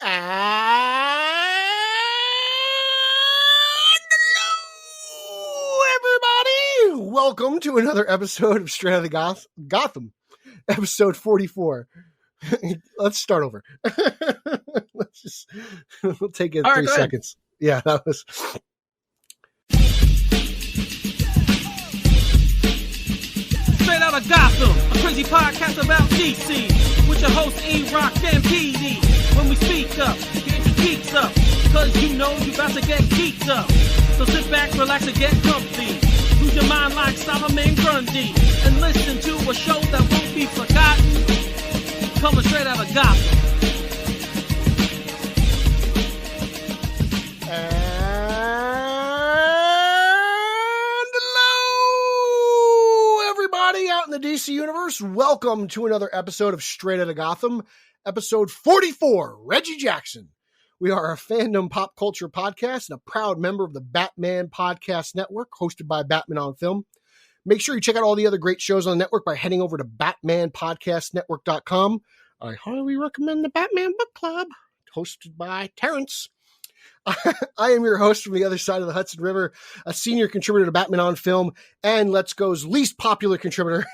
And hello, everybody! Welcome to another episode of Straight Outta Gotham, episode 44. Let's start over. We'll take it 3 seconds. Yeah, that was... Straight Outta Gotham, a crazy podcast about DC, with your host E-Rock and PD. When we speak up, get your geeks up, cause you know you about to get geeked up. So sit back, relax, and get comfy. Lose your mind like Solomon Grundy, and listen to a show that won't be forgotten. Coming straight out of Gotham. And hello, everybody out in the DC universe. Welcome to another episode of Straight Outta Gotham, episode 44, Reggie Jackson. We are a fandom pop culture podcast and a proud member of the Batman Podcast Network, hosted by Batman on Film. Make sure you check out all the other great shows on the network by heading over to batmanpodcastnetwork.com. I highly recommend the Batman Book Club, hosted by Terrence. I am your host from the other side of the Hudson River, a senior contributor to Batman on Film, and Let's Go's least popular contributor.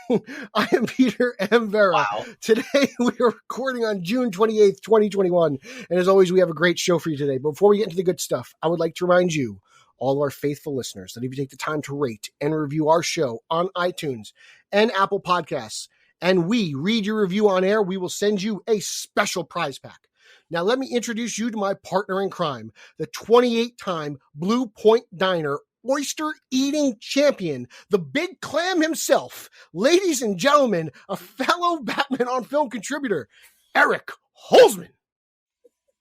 I am Peter M. Vera. Wow. Today we are recording on June 28th, 2021, and as always, we have a great show for you today. But before we get into the good stuff, I would like to remind you, all of our faithful listeners, that if you take the time to rate and review our show on iTunes and Apple Podcasts, and we read your review on air, we will send you a special prize pack. Now, let me introduce you to my partner in crime, the 28-time Blue Point Diner oyster-eating champion, the Big Clam himself. Ladies and gentlemen, a fellow Batman on Film contributor, Eric Holzman.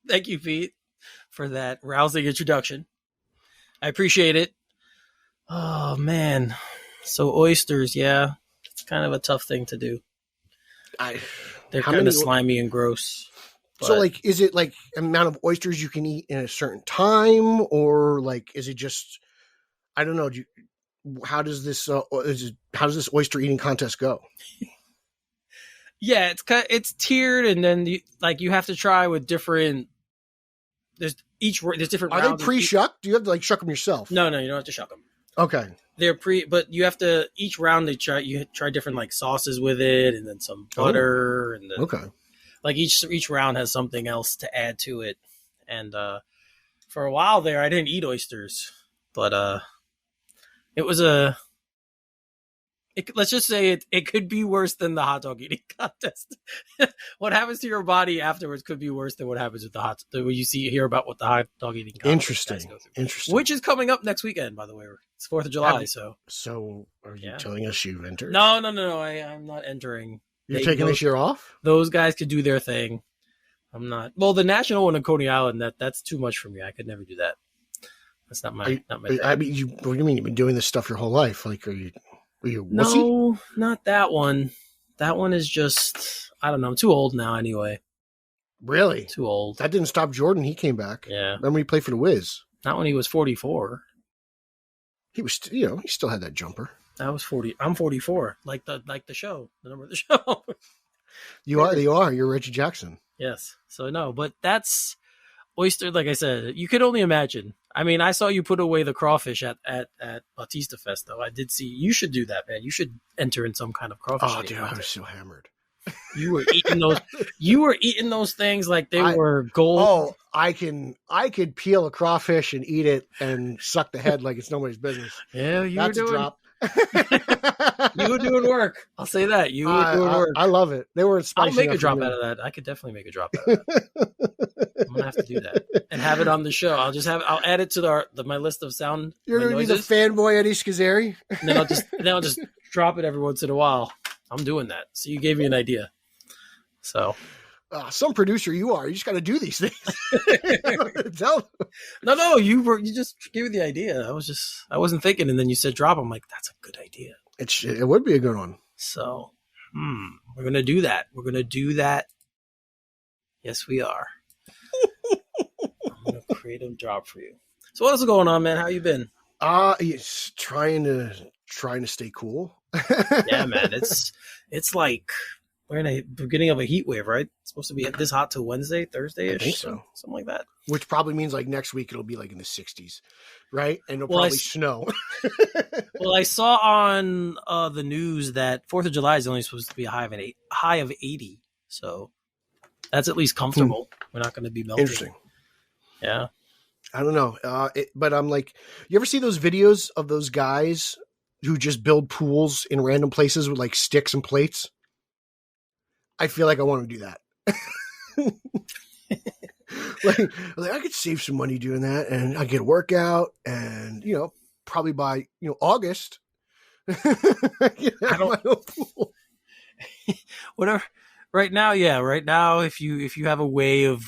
Thank you, Pete, for that rousing introduction. I appreciate it. Oh, man. So oysters, yeah, it's kind of a tough thing to do. They're kind of slimy and gross. So, like, is it like amount of oysters you can eat in a certain time, or like, is it just, I don't know. How does this oyster eating contest go? Yeah, it's tiered, and then you have to try with different. There's different. Are they pre-shucked? Do you have to shuck them yourself? No, you don't have to shuck them. Okay. They're but you have to each round you try different sauces with it, and then some butter, and then, okay. Each round has something else to add to it, and for a while there, I didn't eat oysters, but it was let's just say it could be worse than the hot dog eating contest. What happens to your body afterwards could be worse than what happens with when you hear about what the hot dog eating contest Interesting. Which is coming up next weekend, by the way. It's 4th of July, so are you telling us you've entered? No, I'm not entering. You're taking this year off? Those guys could do their thing. I'm not. Well, the national one in Coney Island, that's too much for me. I could never do that. That's not my thing. I mean, what do you mean? You've been doing this stuff your whole life? Are you a wussy? No, not that one. That one is just, I don't know. I'm too old now anyway. Really? Too old. That didn't stop Jordan. He came back. Yeah. Remember he played for the Wiz? Not when he was 44. He was, he still had that jumper. I was 40. I'm 44. Like the show, the number of the show. You are. You're Reggie Jackson. Yes. So no, but that's oyster. Like I said, you could only imagine. I mean, I saw you put away the crawfish at Bautista Fest, though. I did see. You should do that, man. You should enter in some kind of crawfish. Oh, dude, I was so hammered. You were eating those. You were eating those things like they were gold. Oh, I could peel a crawfish and eat it and suck the head like it's nobody's business. Yeah, That's were doing. A drop. You were doing work. I'll say that. You were doing work. I love it. They were spicy. I'll make a drop out of that. I could definitely make a drop out of that. I'm gonna have to do that and have it on the show. I'll add it to my list of sound. You're gonna be the fanboy Eddie Schizzeri. And then I'll just drop it every once in a while. I'm doing that. So you gave me an idea. So. Some producer you are. You just got to do these things. Tell them. No. You just gave me the idea. I wasn't thinking, and then you said drop. I'm like, that's a good idea. It would be a good one. So, we're gonna do that. We're gonna do that. Yes, we are. I'm gonna create a job for you. So, what else is going on, man? How you been? It's trying to stay cool. Yeah, man. It's like we're in a beginning of a heat wave, right? It's supposed to be this hot till Wednesday, Thursday-ish. I think so. Something like that. Which probably means like next week it'll be like in the 60s, right? And it'll Well, probably snow. Well, I saw on the news that 4th of July is only supposed to be a high of 80. So that's at least comfortable. We're not going to be melting. Interesting. Yeah. I don't know. But I'm like, you ever see those videos of those guys who just build pools in random places with like sticks and plates? I feel like I want to do that. like I could save some money doing that, and I get a workout, and probably by August, I don't. Whatever. Right now, yeah. Right now, if you have a way of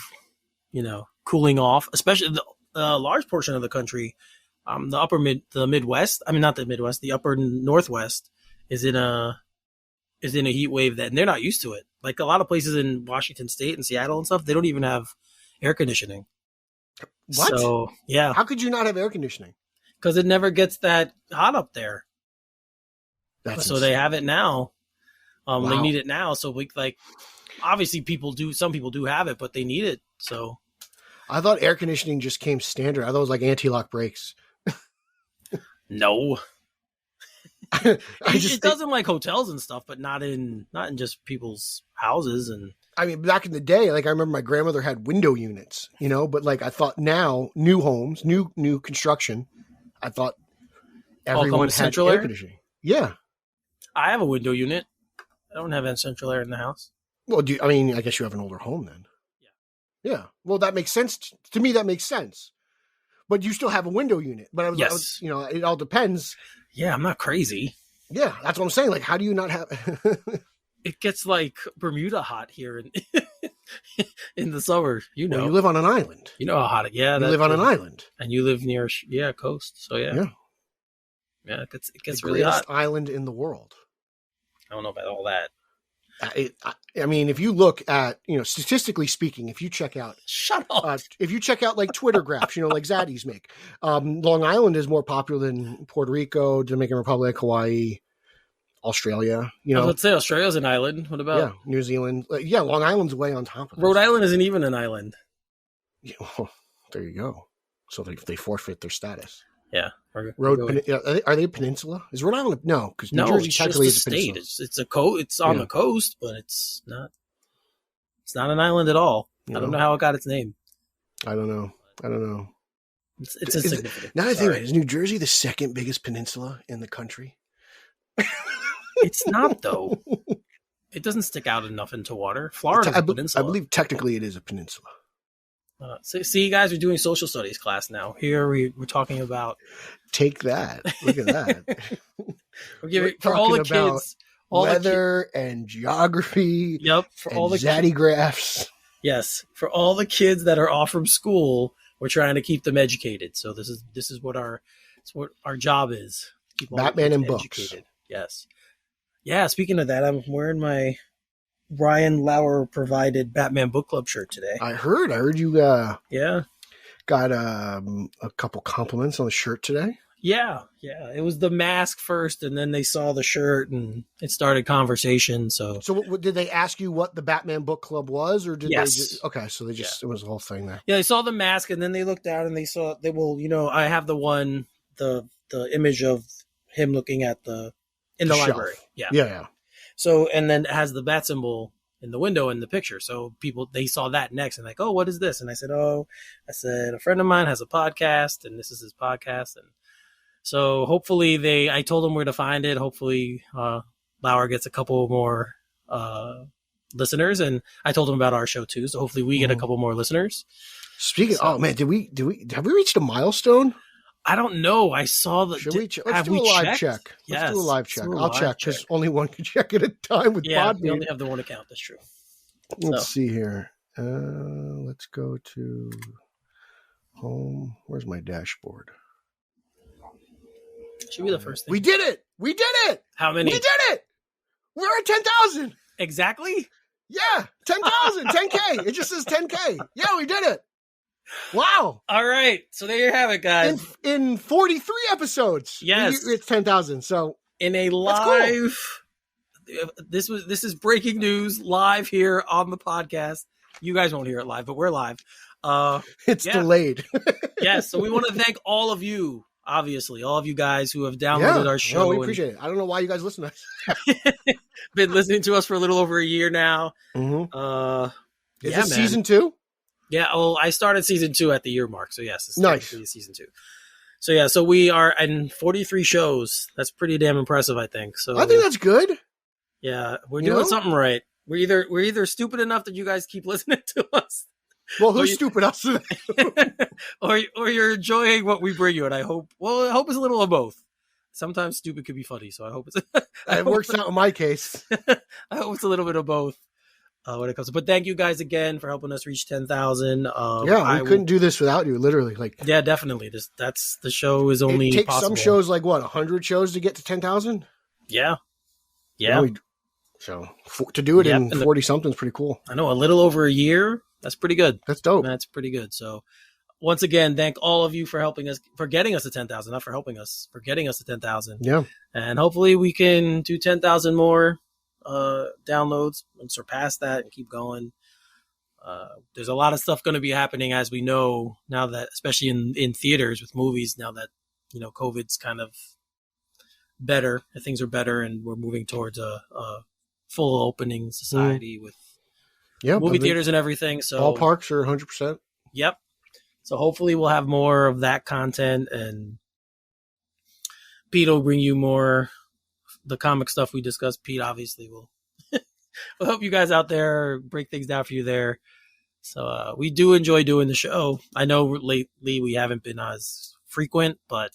cooling off, especially the large portion of the country, the Midwest. I mean, not the Midwest. The upper Northwest is in a heat wave that, and they're not used to it. Like a lot of places in Washington State and Seattle and stuff, they don't even have air conditioning. What? So, yeah. How could you not have air conditioning? Because it never gets that hot up there. That's so insane. they have it now. Wow. They need it now. So obviously some people do have it, but they need it. So I thought air conditioning just came standard. I thought it was like anti-lock brakes. No. It does in like hotels and stuff, but not in just people's houses. And I mean, back in the day, like I remember my grandmother had window units, but like I thought now, new homes, new construction, I thought everyone had air conditioning. Yeah. I have a window unit. I don't have central air in the house. Well, I guess you have an older home then. Yeah. Yeah. Well, that makes sense. To me, that makes sense. But you still have a window unit. But I was it all depends. Yeah, I'm not crazy. Yeah, that's what I'm saying. Like, how do you not have... It gets like Bermuda hot here in the summer. Well, you live on an island. You know how hot it is. Yeah, you live on an island. And you live near, coast. So, yeah. Yeah, it gets really hot. The greatest island in the world. I don't know about all that. I mean, if you look at, statistically speaking, if you check out... Shut up. If you check out like Twitter graphs, like Zaddies make, Long Island is more popular than Puerto Rico, Dominican Republic, Hawaii, Australia. Let's say Australia's an island. What about New Zealand? Long Island's way on top of it. Rhode Island isn't even an island. Yeah, well, there you go. So they forfeit their status. Yeah. Are they a peninsula? Is Rhode Island? No, because New Jersey technically is a state. Peninsula. It's on the coast, but it's not. It's not an island at all. I don't know how it got its name. I don't know. It's insignificant. Now I think, is New Jersey the second biggest peninsula in the country? It's not, though. It doesn't stick out enough into water. Florida's a peninsula. I believe technically it is a peninsula. See, you guys are doing social studies class now. Here we're talking about... Take that. Look at that. we're for all the kids. Weather and geography. Yep. For all the zaddy graphs. Yes. For all the kids that are off from school, we're trying to keep them educated. So this is what our job is. Keep Batman and educated. Books. Yes. Yeah. Speaking of that, I'm wearing my Ryan Lauer provided Batman Book Club shirt today. I heard you got a couple compliments on the shirt today. Yeah. It was the mask first, and then they saw the shirt, and it started conversation. So did they ask you what the Batman Book Club was, or did they just... Okay, so it was a whole thing there. Yeah, they saw the mask, and then they looked down, and they saw... I have the image of him looking at in the library. Yeah. So, and then it has the bat symbol in the window in the picture. So they saw that next and like, oh, what is this? And I said, a friend of mine has a podcast, and this is his podcast. And so hopefully I told them where to find it. Hopefully Lauer gets a couple more listeners, and I told him about our show too. So hopefully we get a couple more listeners. Oh man, have we reached a milestone? I don't know. I saw the. Let's do a live check. Yes. Let's do a live check. I'll check because only one can check at a time with Podbean. We only have the one account. That's true. Let's see here. Let's go to home. Where's my dashboard? Should be the first thing. We did it. How many? We did it. We're at 10,000. Exactly? Yeah. 10,000. 10K. It just says 10K. Yeah, we did it. Wow. All right. So there you have it, guys. In 43 episodes. Yes. It's 10,000. So in a live this is breaking news live here on the podcast. You guys won't hear it live, but we're live. It's delayed. Yes. So we want to thank all of you, obviously, all of you guys who have downloaded our show. No, we appreciate it. I don't know why you guys listen to us. Been listening to us for a little over a year now. Mm-hmm. Is this season 2? Yeah. Well, I started season 2 at the year mark. So yes, it's nice. Season 2. So yeah, so we are in 43 shows. That's pretty damn impressive, I think. So I think that's good. Yeah, we're doing something right. We're either stupid enough that you guys keep listening to us. Well, who's stupid? Us, or you're enjoying what we bring you, and I hope it's a little of both. Sometimes stupid could be funny, so I hope it works out in my case. I hope it's a little bit of both when it comes to. But thank you guys again for helping us reach 10,000. We couldn't do this without you, literally. Yeah, definitely. That's the show is only. It takes possible. some shows 100 shows to get to 10,000. Yeah. So to do it in 40 something is pretty cool. I know, a little over a year. That's pretty good. That's dope. That's pretty good. So once again, thank all of you for helping us, for getting us to 10,000, not for helping us, for getting us to 10,000. Yeah. And hopefully we can do 10,000 more downloads and surpass that and keep going. There's a lot of stuff going to be happening, as we know now, that especially in theaters with movies, now that, COVID's kind of better, things are better, and we're moving towards a full opening society with movie theaters and everything. So all parks are 100%. Yep. So hopefully we'll have more of that content, and Pete will bring you more the comic stuff we discussed. Pete obviously will help you guys out there, break things down for you there. So we do enjoy doing the show. I know lately we haven't been as frequent, but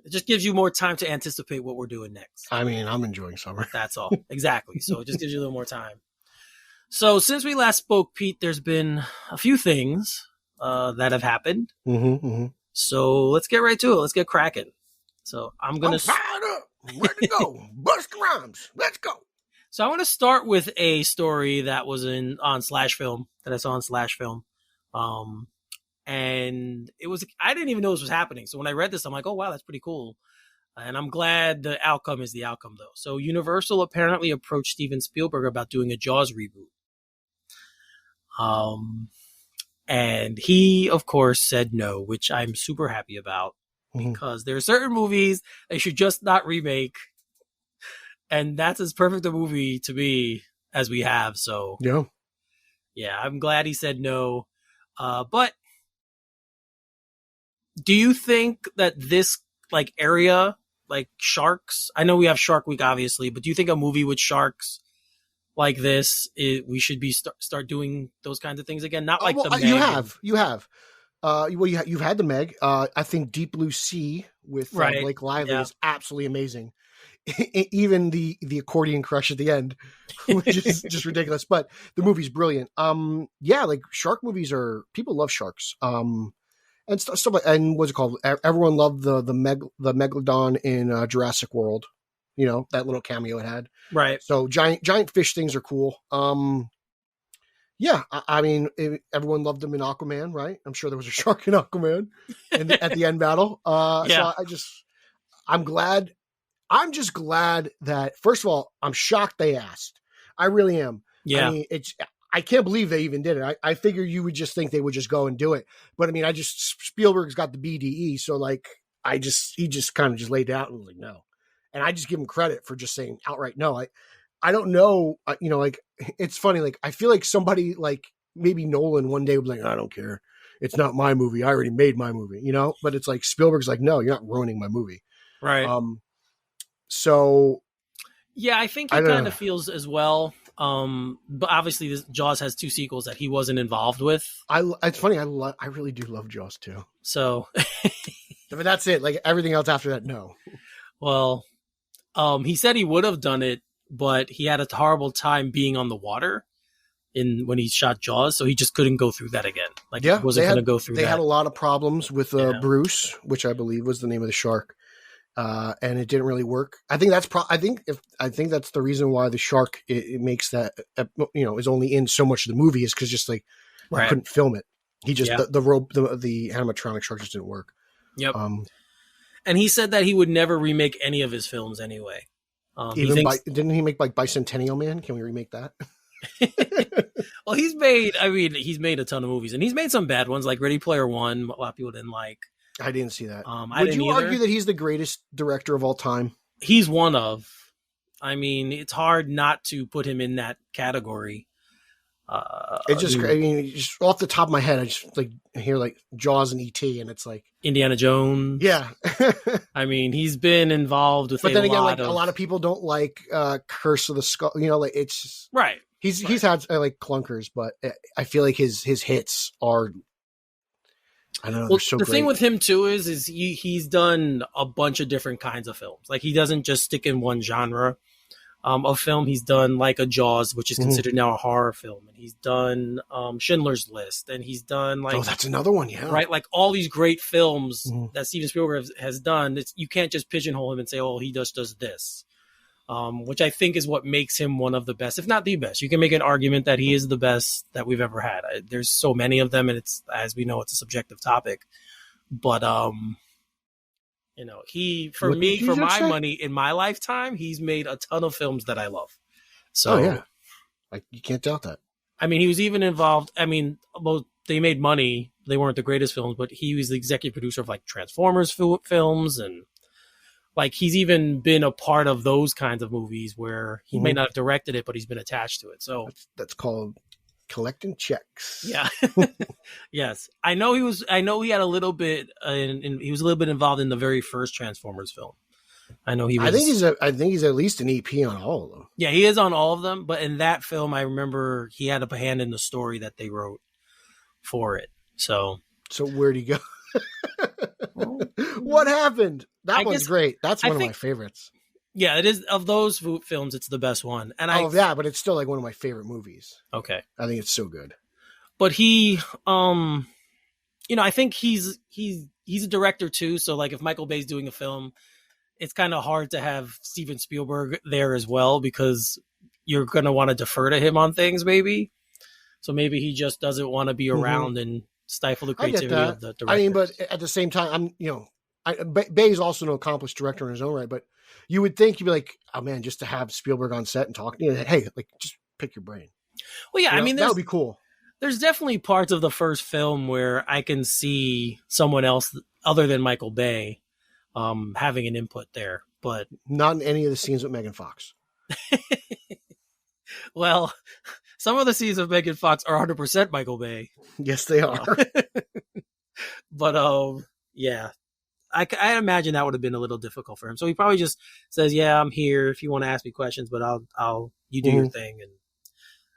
it just gives you more time to anticipate what we're doing next. I mean, I'm enjoying summer. That's all. Exactly. So it just gives you a little more time. So since we last spoke, Pete, there's been a few things that have happened. Mm-hmm, mm-hmm. So let's get right to it. Let's get cracking. So I'm fired up. Ready to go. Bust rhymes. Let's go. So I want to start with a story that was on Slash Film, that I saw on Slash Film. And I didn't even know this was happening. So when I read this, I'm like, oh, wow, that's pretty cool. And I'm glad the outcome is the outcome, though. So Universal apparently approached Steven Spielberg about doing a Jaws reboot. And he, of course, said no, which I'm super happy about, because there are certain movies they should just not remake. And that's as perfect a movie to me as we have. So yeah, I'm glad he said no. But do you think that this area, like sharks, I know we have Shark Week, obviously, but do you think a movie with sharks like this, we should be start doing those kinds of things again? Not like the Meg. You have. You've had the Meg. I think Deep Blue Sea with Blake Lively is absolutely amazing. Even the accordion crush at the end, which is just ridiculous. But the movie's brilliant. Shark movies people love sharks. And stuff like, and what's it called? Everyone loved the megalodon in Jurassic World. That little cameo it had. Right. So giant fish things are cool. I mean, everyone loved them in Aquaman, right? I'm sure there was a shark in Aquaman at the end battle. So I'm just glad that, first of all, I'm shocked they asked. I really am. Yeah. I mean, I can't believe they even did it. I figure you would just think they would just go and do it. But I mean, Spielberg's got the BDE. So he just kind of just laid out and was like, no. And I just give him credit for just saying outright no. I don't know. It's funny. I feel like somebody maybe Nolan one day would be like, I don't care. It's not my movie. I already made my movie, but it's like Spielberg's like, no, you're not ruining my movie. Right. So yeah, I think he kind of feels as well. But obviously Jaws has 2 sequels that he wasn't involved with. It's funny. I really do love Jaws too. So, but that's it. Everything else after that, no. Well, he said he would have done it, but he had a horrible time being on the water when he shot Jaws, so he just couldn't go through that again. He wasn't going to go through that. They had a lot of problems with Bruce, which I believe was the name of the shark. And it didn't really work. I think that's that's the reason why the shark it makes that is only in so much of the movie, is because I couldn't film it. He just the animatronic shark just didn't work. Yep. And he said that he would never remake any of his films anyway. Didn't he make like Bicentennial Man? Can we remake that? Well, he's made a ton of movies, and he's made some bad ones, like Ready Player One. A lot of people didn't like. I didn't see that. Would you argue that he's the greatest director of all time? He's one of. I mean, it's hard not to put him in that category. Just off the top of my head, I just like hear like Jaws and E.T. and it's like Indiana Jones. Yeah. I mean, he's been involved with. But then again, like a lot of people don't like Curse of the Skull. You know, like it's just, right. He's had like clunkers, but I feel like his hits are. I don't know. Well, so the thing with him too is he's done a bunch of different kinds of films. Like he doesn't just stick in one genre of film. He's done like a Jaws, which is considered now a horror film, and he's done Schindler's List, and he's done like that's another one, yeah, right. Like all these great films that Steven Spielberg has done. You can't just pigeonhole him and say, oh, he just does this. Which I think is what makes him one of the best, if not the best. You can make an argument that he is the best that we've ever had. There's so many of them, and it's, as we know, it's a subjective topic. But you know, for my money in my lifetime, he's made a ton of films that I love. So yeah, like you can't doubt that. I mean, he was even involved. I mean, well, they made money. They weren't the greatest films, but he was the executive producer of like Transformers films and. Like he's even been a part of those kinds of movies where he may not have directed it, but he's been attached to it. So that's called collecting checks. Yeah. Yes. I know he had a little bit, he was a little bit involved in the very first Transformers film. I know he was. I think he's at least an EP on all of them. Yeah, he is on all of them. But in that film, I remember he had a hand in the story that they wrote for it. So where'd he go? What happened? That one's great. That's one of my favorites. Yeah, it is. Of those films, it's the best one. And but it's still like one of my favorite movies. Okay. I think it's so good. But he, you know, I think he's a director too. So like if Michael Bay's doing a film, it's kind of hard to have Steven Spielberg there as well because you're going to want to defer to him on things maybe. So maybe he just doesn't want to be around and stifle the creativity of the director. I mean, but at the same time, Bay's also an accomplished director in his own right, but you would think you'd be like, oh man, just to have Spielberg on set and talk, hey, like just pick your brain. Well, yeah, I mean, that would be cool. There's definitely parts of the first film where I can see someone else other than Michael Bay having an input there, but not in any of the scenes with Megan Fox. Well, some of the scenes of Megan Fox are 100% Michael Bay. Yes, they are. But yeah, I imagine that would have been a little difficult for him. So he probably just says, "Yeah, I'm here if you want to ask me questions, but you do your thing." And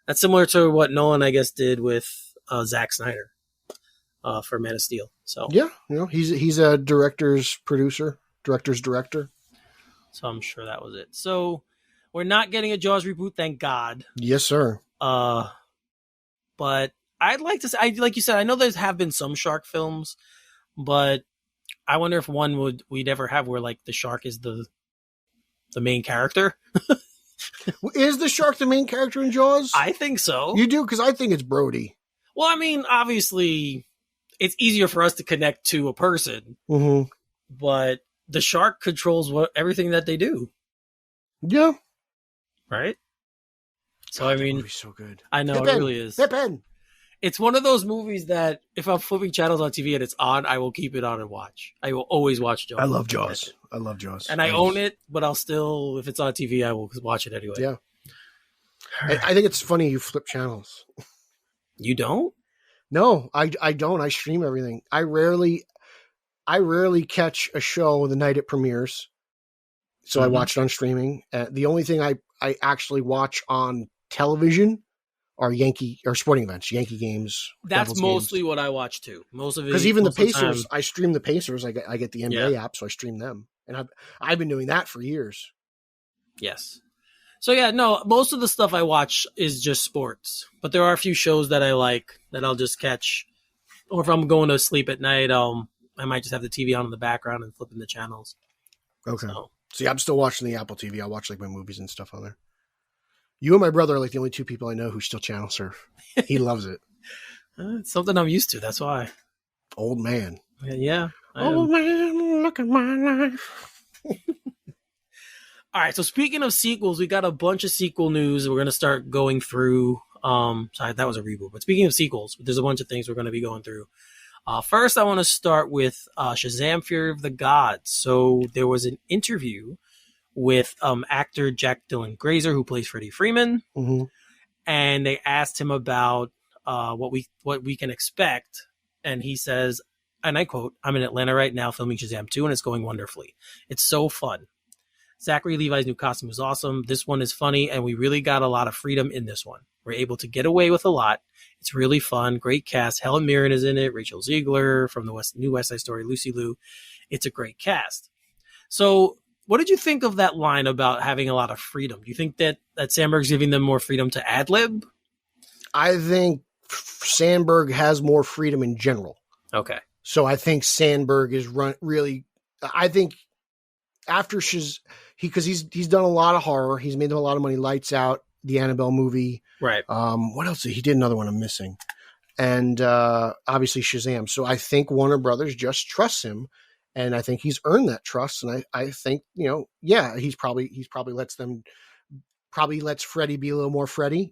that's similar to what Nolan, I guess, did with Zack Snyder for Man of Steel. So yeah, he's a director's director. So I'm sure that was it. So we're not getting a Jaws reboot, thank God. Yes, sir. But I'd like to say, like you said, I know there have been some shark films, but I wonder if one we'd ever have where like the shark is the main character. Is the shark the main character in Jaws? I think so. You do? Because I think it's Brody. Well, I mean, obviously, it's easier for us to connect to a person, but the shark controls everything that they do. Yeah. Right? So, God, I mean, that movie's so good. I know, it really is. Pippin. It's one of those movies that if I'm flipping channels on TV and it's on, I will keep it on and watch. I will always watch Jaws. I love Jaws. And I own it, but I'll still, if it's on TV, I will watch it anyway. Yeah. I think it's funny you flip channels. You don't? No, I don't. I stream everything. I rarely catch a show the night it premieres. So I watch it on streaming. The only thing I actually watch on television are sporting events, Yankee games. That's Devils mostly games. what I watch too. Most of it, because even the Pacers, I stream the Pacers. I get the NBA app, so I stream them, and I've been doing that for years. Yes. So yeah, no, most of the stuff I watch is just sports, but there are a few shows that I like that I'll just catch, or if I'm going to sleep at night, I might just have the TV on in the background and flipping the channels. Okay. So, see, I'm still watching the Apple TV. I watch like my movies and stuff on there. You and my brother are like the only two people I know who still channel surf. He loves it. It's something I'm used to. That's why. Old man. Yeah. Old man, look at my life. All right. So speaking of sequels, we got a bunch of sequel news. We're going to start going through. Sorry, that was a reboot. But speaking of sequels, there's a bunch of things we're going to be going through. First, I want to start with Shazam: Fury of the Gods. So there was an interview with actor Jack Dylan Grazer, who plays Freddie Freeman, and they asked him about what we can expect, and he says, and I quote, "I'm in Atlanta right now filming Shazam 2, and it's going wonderfully. It's so fun. Zachary Levi's new costume is awesome. This one is funny, and we really got a lot of freedom in this one. We're able to get away with a lot. It's really fun. Great cast. Helen Mirren is in it. Rachel Ziegler from the new West Side Story. Lucy Liu. It's a great cast." So what did you think of that line about having a lot of freedom? Do you think that Sandberg's giving them more freedom to ad-lib? I think Sandberg has more freedom in general. Okay. So I think Sandberg is really, I think after because he's done a lot of horror. He's made them a lot of money. Lights Out, the Annabelle movie. Right. What else? He did another one I'm missing. And obviously Shazam. So I think Warner Brothers just trusts him. And I think he's earned that trust. And I think, he's probably lets Freddy be a little more Freddy,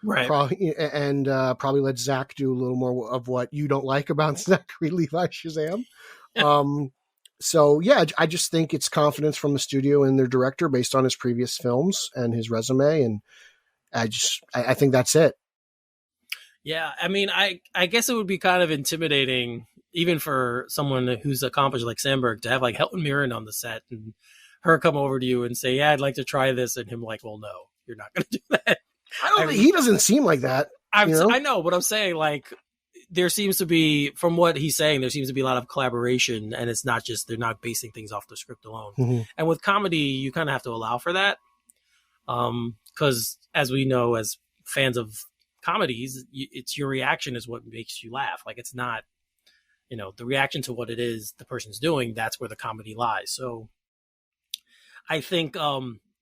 Right. Probably let Zach do a little more of what you don't like about Zachary Levi Shazam. So yeah, I just think it's confidence from the studio and their director based on his previous films and his resume. And I think that's it. Yeah. I mean, I guess it would be kind of intimidating even for someone who's accomplished like Sandberg to have like Helen Mirren on the set and her come over to you and say, "Yeah, I'd like to try this." And him like, "Well, no, you're not going to do that." He doesn't seem like that. I know, but I'm saying like there seems to be, from what he's saying, there seems to be a lot of collaboration, and it's not just, they're not basing things off the script alone. Mm-hmm. And with comedy, you kind of have to allow for that. Because as we know, as fans of comedies, it's your reaction is what makes you laugh. Like it's not, the reaction to what it is the person's doing, that's where the comedy lies. So I think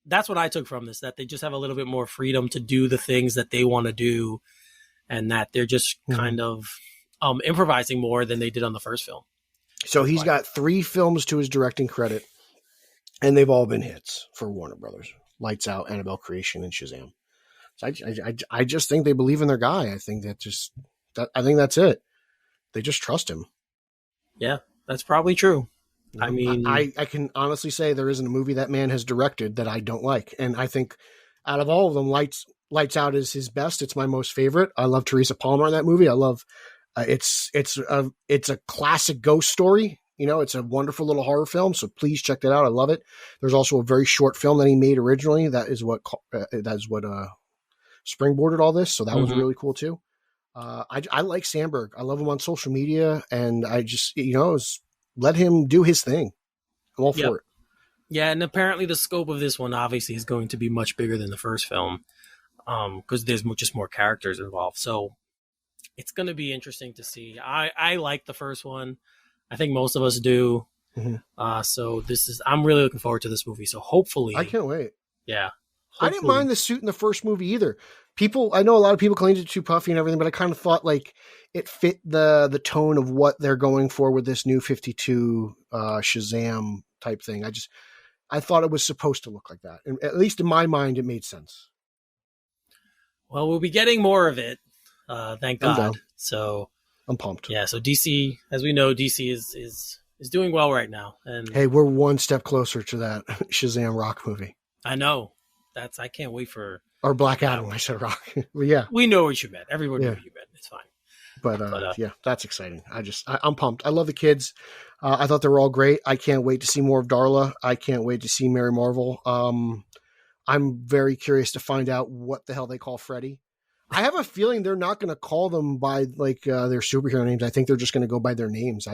that's what I took from this, that they just have a little bit more freedom to do the things that they want to do, and that they're just kind of improvising more than they did on the first film. So he's got 3 films to his directing credit, and they've all been hits for Warner Brothers. Lights Out, Annabelle Creation, and Shazam. So I just think they believe in their guy. I think I think that's it. They just trust him. Yeah, that's probably true. I mean, I can honestly say there isn't a movie that man has directed that I don't like. And I think out of all of them, Lights Out is his best. It's my most favorite. I love Teresa Palmer in that movie. I love, it's a classic ghost story. It's a wonderful little horror film. So please check that out. I love it. There's also a very short film that he made originally. That is what springboarded all this. So that was really cool too. I like Sandberg. I love him on social media, and I just, let him do his thing. I'm all for it. Yeah, and apparently the scope of this one obviously is going to be much bigger than the first film, because there's just more characters involved. So it's going to be interesting to see. I like the first one. I think most of us do. Mm-hmm. So I'm really looking forward to this movie. So hopefully, I can't wait. Yeah. Hopefully. I didn't mind the suit in the first movie either. I know a lot of people claimed it too puffy and everything, but I kind of thought like it fit the tone of what they're going for with this new 52 Shazam type thing. I thought it was supposed to look like that. And at least in my mind, it made sense. Well, we'll be getting more of it. Thank God. So I'm pumped. Yeah. So DC, as we know, DC is doing well right now. And hey, we're one step closer to that Shazam Rock movie. I know. I can't wait for. Or Black Adam, I said Rock. Well, yeah. We know what you meant. Everyone knew what you meant. It's fine. But yeah, that's exciting. I'm pumped. I love the kids. I thought they were all great. I can't wait to see more of Darla. I can't wait to see Mary Marvel. I'm very curious to find out what the hell they call Freddy. I have a feeling they're not going to call them by their superhero names. I think they're just going to go by their names.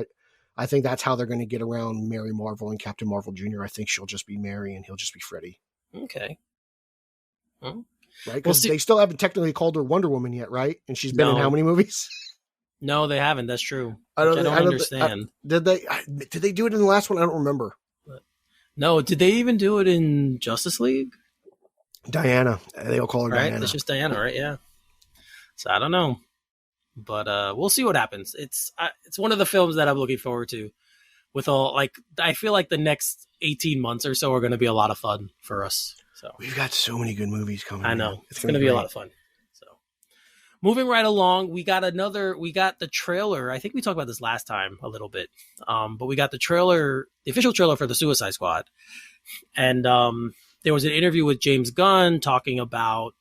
I think that's how they're going to get around Mary Marvel and Captain Marvel Jr. I think she'll just be Mary and he'll just be Freddy. Okay. Right? Because they still haven't technically called her Wonder Woman yet, right? And she's been in how many movies? No, they haven't. That's true. I don't understand. Did they do it in the last one? I don't remember. No, did they even do it in Justice League? Diana. They'll call her Diana. It's just Diana, right? Yeah. So I don't know. But we'll see what happens. It's one of the films that I'm looking forward to. with all, like, I feel like the next 18 months or so are going to be a lot of fun for us. So we've got so many good movies coming. I know. It's going to be a lot of fun. So moving right along, we got the trailer. I think we talked about this last time a little bit. But we got the official trailer for the Suicide Squad. And there was an interview with James Gunn talking about,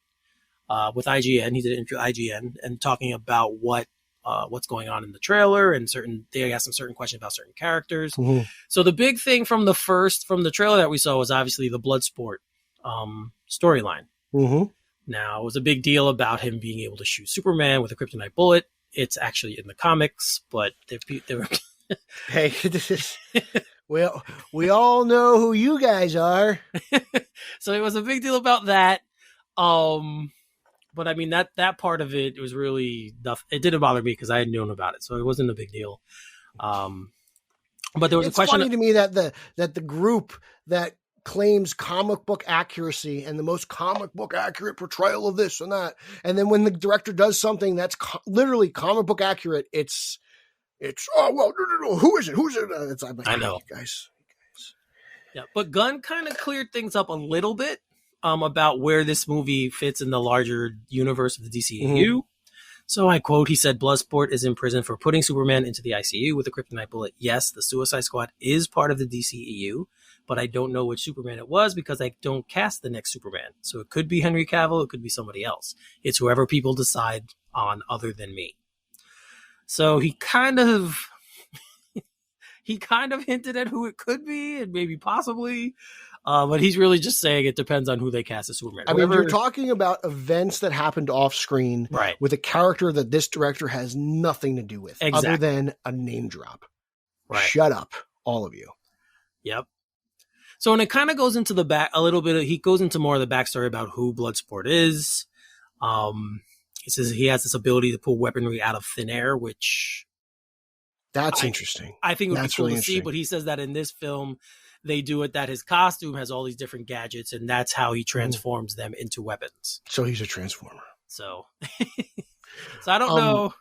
with IGN. He did an interview with IGN and talking about what's going on in the trailer, and they asked some certain questions about certain characters. Mm-hmm. So the big thing from the trailer that we saw was obviously the Bloodsport storyline. Mm-hmm. Now, it was a big deal about him being able to shoot Superman with a kryptonite bullet. It's actually in the comics, but they were hey, this is well, we all know who you guys are. So it was a big deal about that. But I mean, that part of it was really, it didn't bother me because I had known about it, so it wasn't a big deal. But there was a question. It's funny to me that the group that claims comic book accuracy and the most comic book accurate portrayal of this and that, and then when the director does something that's literally comic book accurate, it's oh well, no, who is it? It's like, I know, guys. Yeah, but Gunn kind of cleared things up a little bit. About where this movie fits in the larger universe of the DCEU. Mm-hmm. So I quote, he said, Bloodsport is in prison for putting Superman into the ICU with a kryptonite bullet. Yes, the Suicide Squad is part of the DCEU, but I don't know which Superman it was because I don't cast the next Superman. So it could be Henry Cavill, it could be somebody else. It's whoever people decide on other than me. So he kind of hinted at who it could be and maybe possibly. But he's really just saying it depends on who they cast as Superman. I mean, you're talking about events that happened off screen, right, with a character that this director has nothing to do with, exactly, other than a name drop. Right. Shut up, all of you. Yep. So, and it kind of goes into he goes into more of the backstory about who Bloodsport is. He says he has this ability to pull weaponry out of thin air, which... That's interesting. I think it would be cool really to see, but he says that in this film, they do it that his costume has all these different gadgets, and that's how he transforms them into weapons. So he's a transformer. So I don't know.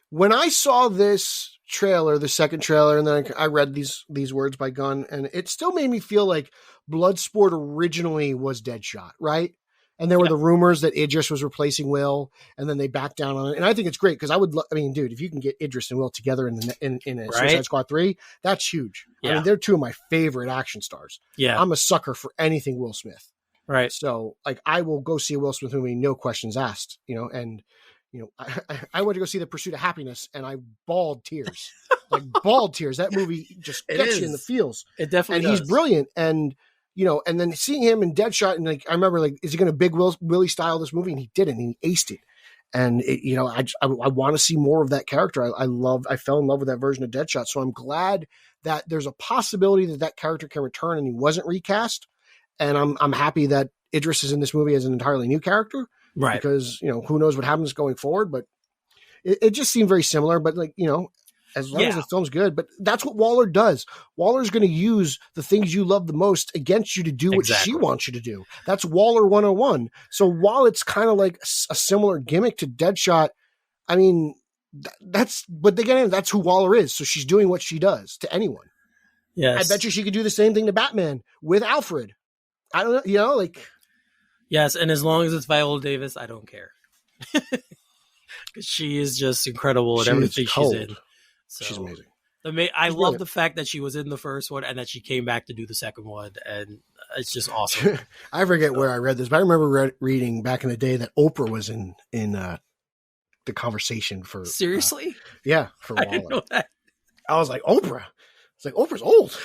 When I saw this trailer, the second trailer, and then I read these words by Gunn, and it still made me feel like Bloodsport originally was Deadshot, right? And there were the rumors that Idris was replacing Will, and then they backed down on it. And I think it's great because dude, if you can get Idris and Will together in a Suicide Squad 3, that's huge. Yeah. I mean, they're two of my favorite action stars. Yeah, I'm a sucker for anything Will Smith. Right. So, like, I will go see a Will Smith movie, no questions asked. And I went to go see The Pursuit of Happiness, and I bawled tears, That movie just gets you in the feels. It definitely does. And he's brilliant, and. And then seeing him in Deadshot, and I remember, is he going to big Willie style this movie? And he didn't. And he aced it. And I want to see more of that character. I fell in love with that version of Deadshot. So I'm glad that there's a possibility that character can return and he wasn't recast. And I'm happy that Idris is in this movie as an entirely new character, right? Because who knows what happens going forward. But it just seemed very similar. But as long as the film's good. But that's what Waller does. Waller's going to use the things you love the most against you to do what she wants you to do. That's Waller 101. So while it's kind of like a similar gimmick to Deadshot, I mean, that's who Waller is. So she's doing what she does to anyone. Yes. I bet you she could do the same thing to Batman with Alfred. I don't know, Yes, and as long as it's Viola Davis, I don't care. She is just incredible at everything she's in. So, she's amazing. I love the fact that she was in the first one and that she came back to do the second one, and it's just awesome. I forget where I read this, but I remember reading back in the day that Oprah was in the conversation for. Seriously? For Waller. I didn't know that. I was like, Oprah. It's like, Oprah's old.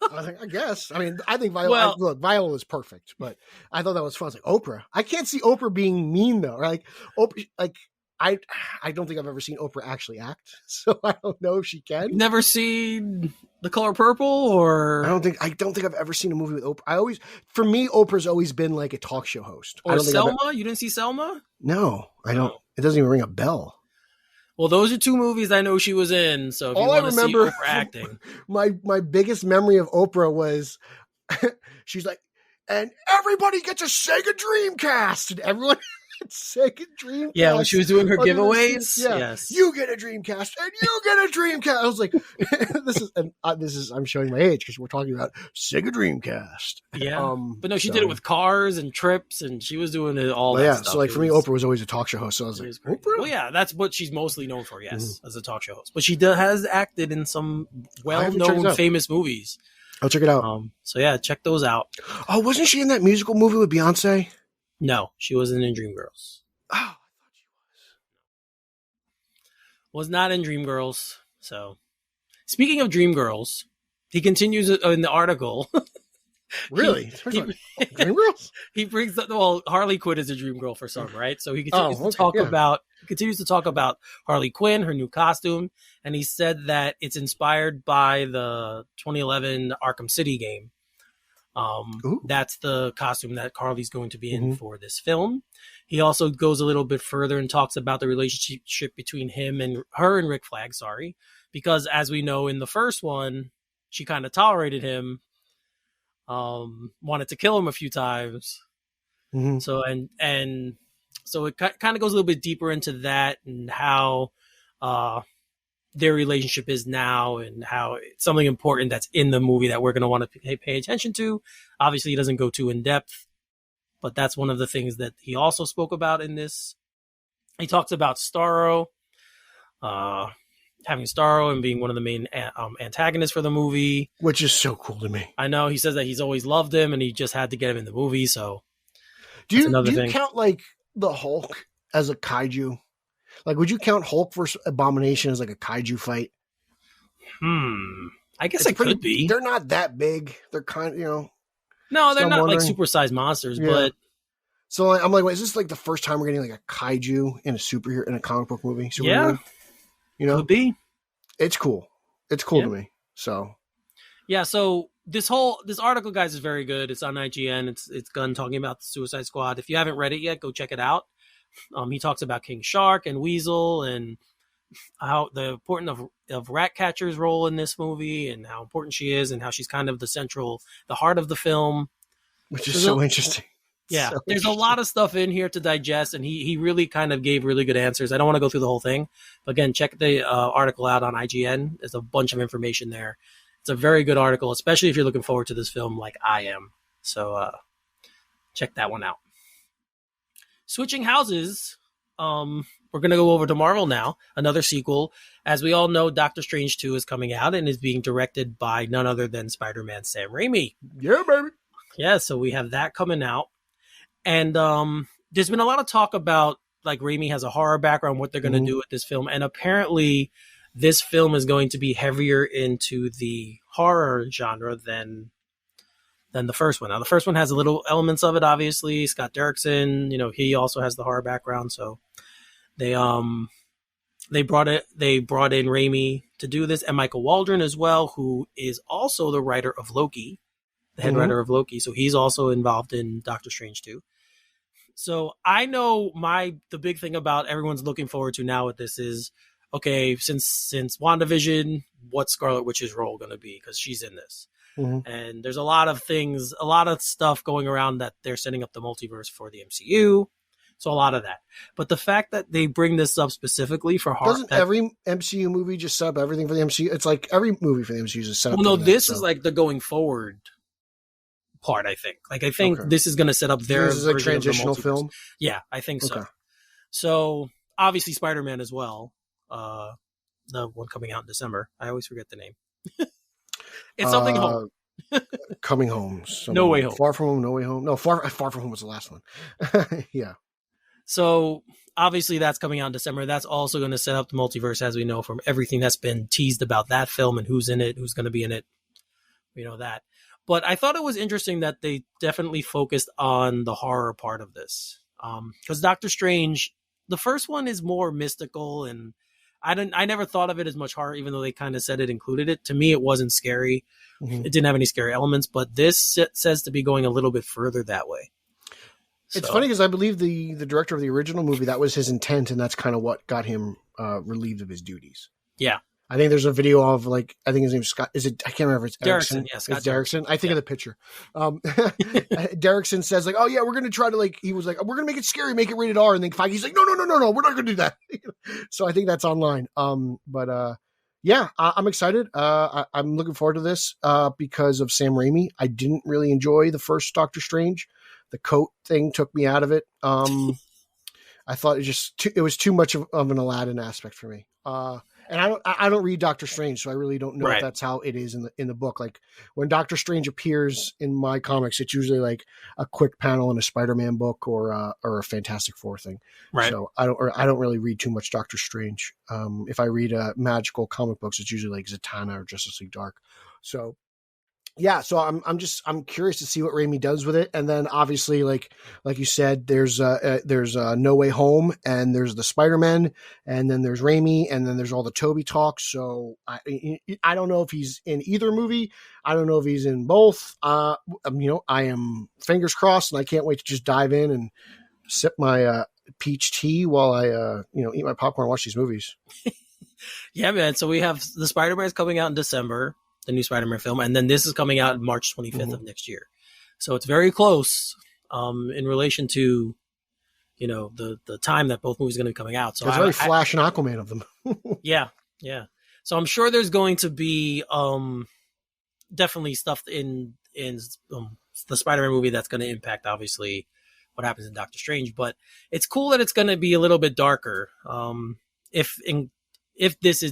I was like, I guess. I mean, I think Viola. Viola is perfect, but I thought that was fun. I was like, Oprah. I can't see Oprah being mean though. Oprah, I don't think I've ever seen Oprah actually act, so I don't know if she can. Never seen The Color Purple, or I don't think I've ever seen a movie with Oprah. For me, Oprah's always been like a talk show host. Or Selma. You didn't see Selma? No, I don't. It doesn't even ring a bell. Well, those are two movies I know she was in. So if you want to see Oprah acting, my biggest memory of Oprah was she's like, and everybody gets a Sega Dreamcast, and everyone gets Sega Dreamcast. Yeah, when she was doing her under the giveaways. seat. Yeah. Yes. You get a Dreamcast, and you get a Dreamcast. I was like, this is I'm showing my age because we're talking about Sega Dreamcast. Yeah. But no, she did it with cars and trips, and she was doing it all that stuff. So like for me, Oprah was always a talk show host. So I was like, Oprah? Well, yeah, that's what she's mostly known for, yes, as a talk show host. But she has acted in some well-known, famous movies. I'll check it out. So yeah, check those out. Oh, wasn't she in that musical movie with Beyonce? No, she wasn't in Dreamgirls. Oh, I thought she was not in Dreamgirls. So, speaking of Dreamgirls, he continues in the article. Really? Dreamgirls? He brings up, well, Harley Quinn is a dream girl for some, right? So he continues to talk about Harley Quinn, her new costume, and he said that it's inspired by the 2011 Arkham City game. That's the costume that Harley's going to be in for this film. He also goes a little bit further and talks about the relationship between him and Rick Flag, because as we know in the first one, she kind of tolerated him. Wanted to kill him a few times. So so it kind of goes a little bit deeper into that and how their relationship is now and how it's something important that's in the movie that we're going to want to pay attention to. Obviously, he doesn't go too in depth, but that's one of the things that he also spoke about in this. He talks about Starro, having Starro and being one of the main antagonists for the movie. Which is so cool to me. I know. He says that he's always loved him and he just had to get him in the movie. So do you count like the Hulk as a kaiju? Like, would you count Hulk versus Abomination as like a kaiju fight? I guess it could be. They're not that big. They're kind of, No, they're not like supersized monsters, but. So I'm like, wait, is this like the first time we're getting like a kaiju in a superhero in a comic book movie? Yeah. Could be. It's cool. It's cool to me. So. Yeah. So this article, guys, is very good. It's on IGN. It's Gunn talking about the Suicide Squad. If you haven't read it yet, go check it out. He talks about King Shark and Weasel and how the importance of Ratcatcher's role in this movie and how important she is and how she's kind of the heart of the film. Which is so interesting. Yeah, there's a lot of stuff in here to digest, and he really kind of gave really good answers. I don't want to go through the whole thing, but again, check the article out on IGN. There's a bunch of information there. It's a very good article, especially if you're looking forward to this film like I am. So check that one out. Switching houses, we're going to go over to Marvel now, another sequel. As we all know, Doctor Strange 2 is coming out and is being directed by none other than Spider-Man Sam Raimi. Yeah, baby. Yeah, so we have that coming out. And there's been a lot of talk about, like, Raimi has a horror background, what they're going to do with this film. And apparently this film is going to be heavier into the horror genre than the first one. Now, the first one has a little elements of it, obviously. Scott Derrickson, he also has the horror background. So they brought in Raimi to do this, and Michael Waldron as well, who is also the writer of Loki, the head writer of Loki. So he's also involved in Doctor Strange 2. So I know the big thing about everyone's looking forward to now with this is, okay, since WandaVision, what's Scarlet Witch's role going to be? Because she's in this. And there's a lot of stuff going around that they're setting up the multiverse for the MCU. So a lot of that. But the fact that they bring this up specifically for horror. Doesn't every MCU movie just set up everything for the MCU? It's like every movie for the MCU is set up. Well, no, this is like the going forward part, I think. Like, I think this is going to set up their This is a transitional film? Yeah, I think so. So, obviously Spider-Man as well. The one coming out in December. I always forget the name. It's something home. Coming Home. No Way Home. Far From Home, No Way Home. No, Far From Home was the last one. Yeah. So, obviously that's coming out in December. That's also going to set up the multiverse, as we know from everything that's been teased about that film and who's in it, who's going to be in it. We know that. But I thought it was interesting that they definitely focused on the horror part of this. Because Doctor Strange, the first one is more mystical, and I never thought of it as much horror, even though they kind of said it included it. To me, it wasn't scary. It didn't have any scary elements, but this says to be going a little bit further that way. It's funny because I believe the director of the original movie, that was his intent, and that's kind of what got him relieved of his duties. Yeah. I think there's a video of like, I think his name's Scott. Is it? I can't remember. If it's Derrickson. Yeah, Scott It's Derrickson. I think of the picture. Derrickson says like, oh yeah, we're going to try to like, he was like, we're going to make it scary, make it rated R. And then Feige's like, no, we're not going to do that. So I think that's online. Yeah, I'm excited. I'm looking forward to this because of Sam Raimi. I didn't really enjoy the first Doctor Strange. The coat thing took me out of it. I thought it was too much of an Aladdin aspect for me. And I don't read Doctor Strange, so I really don't know if that's how it is in the book. Like when Doctor Strange appears in my comics, it's usually like a quick panel in a Spider-Man book or a Fantastic Four thing. Right. So I don't really read too much Doctor Strange. If I read magical comic books, it's usually like Zatanna or Justice League Dark. So yeah, so I'm curious to see what Raimi does with it, and then obviously like you said, there's No Way Home, and there's the Spider-Man, and then there's Raimi, and then there's all the Toby talk. So I don't know if he's in either movie. I don't know if he's in both. I am fingers crossed, and I can't wait to just dive in and sip my peach tea while I eat my popcorn and watch these movies. Yeah, man. So we have the Spider-Man's coming out in December. The new Spider-Man film, and then this is coming out March 25th of next year. So it's very close in relation to, the time that both movies are going to be coming out. So it's very Flash and Aquaman of them. Yeah. So I'm sure there's going to be definitely stuff in the Spider-Man movie that's going to impact, obviously, what happens in Doctor Strange. But it's cool that it's going to be a little bit darker. If this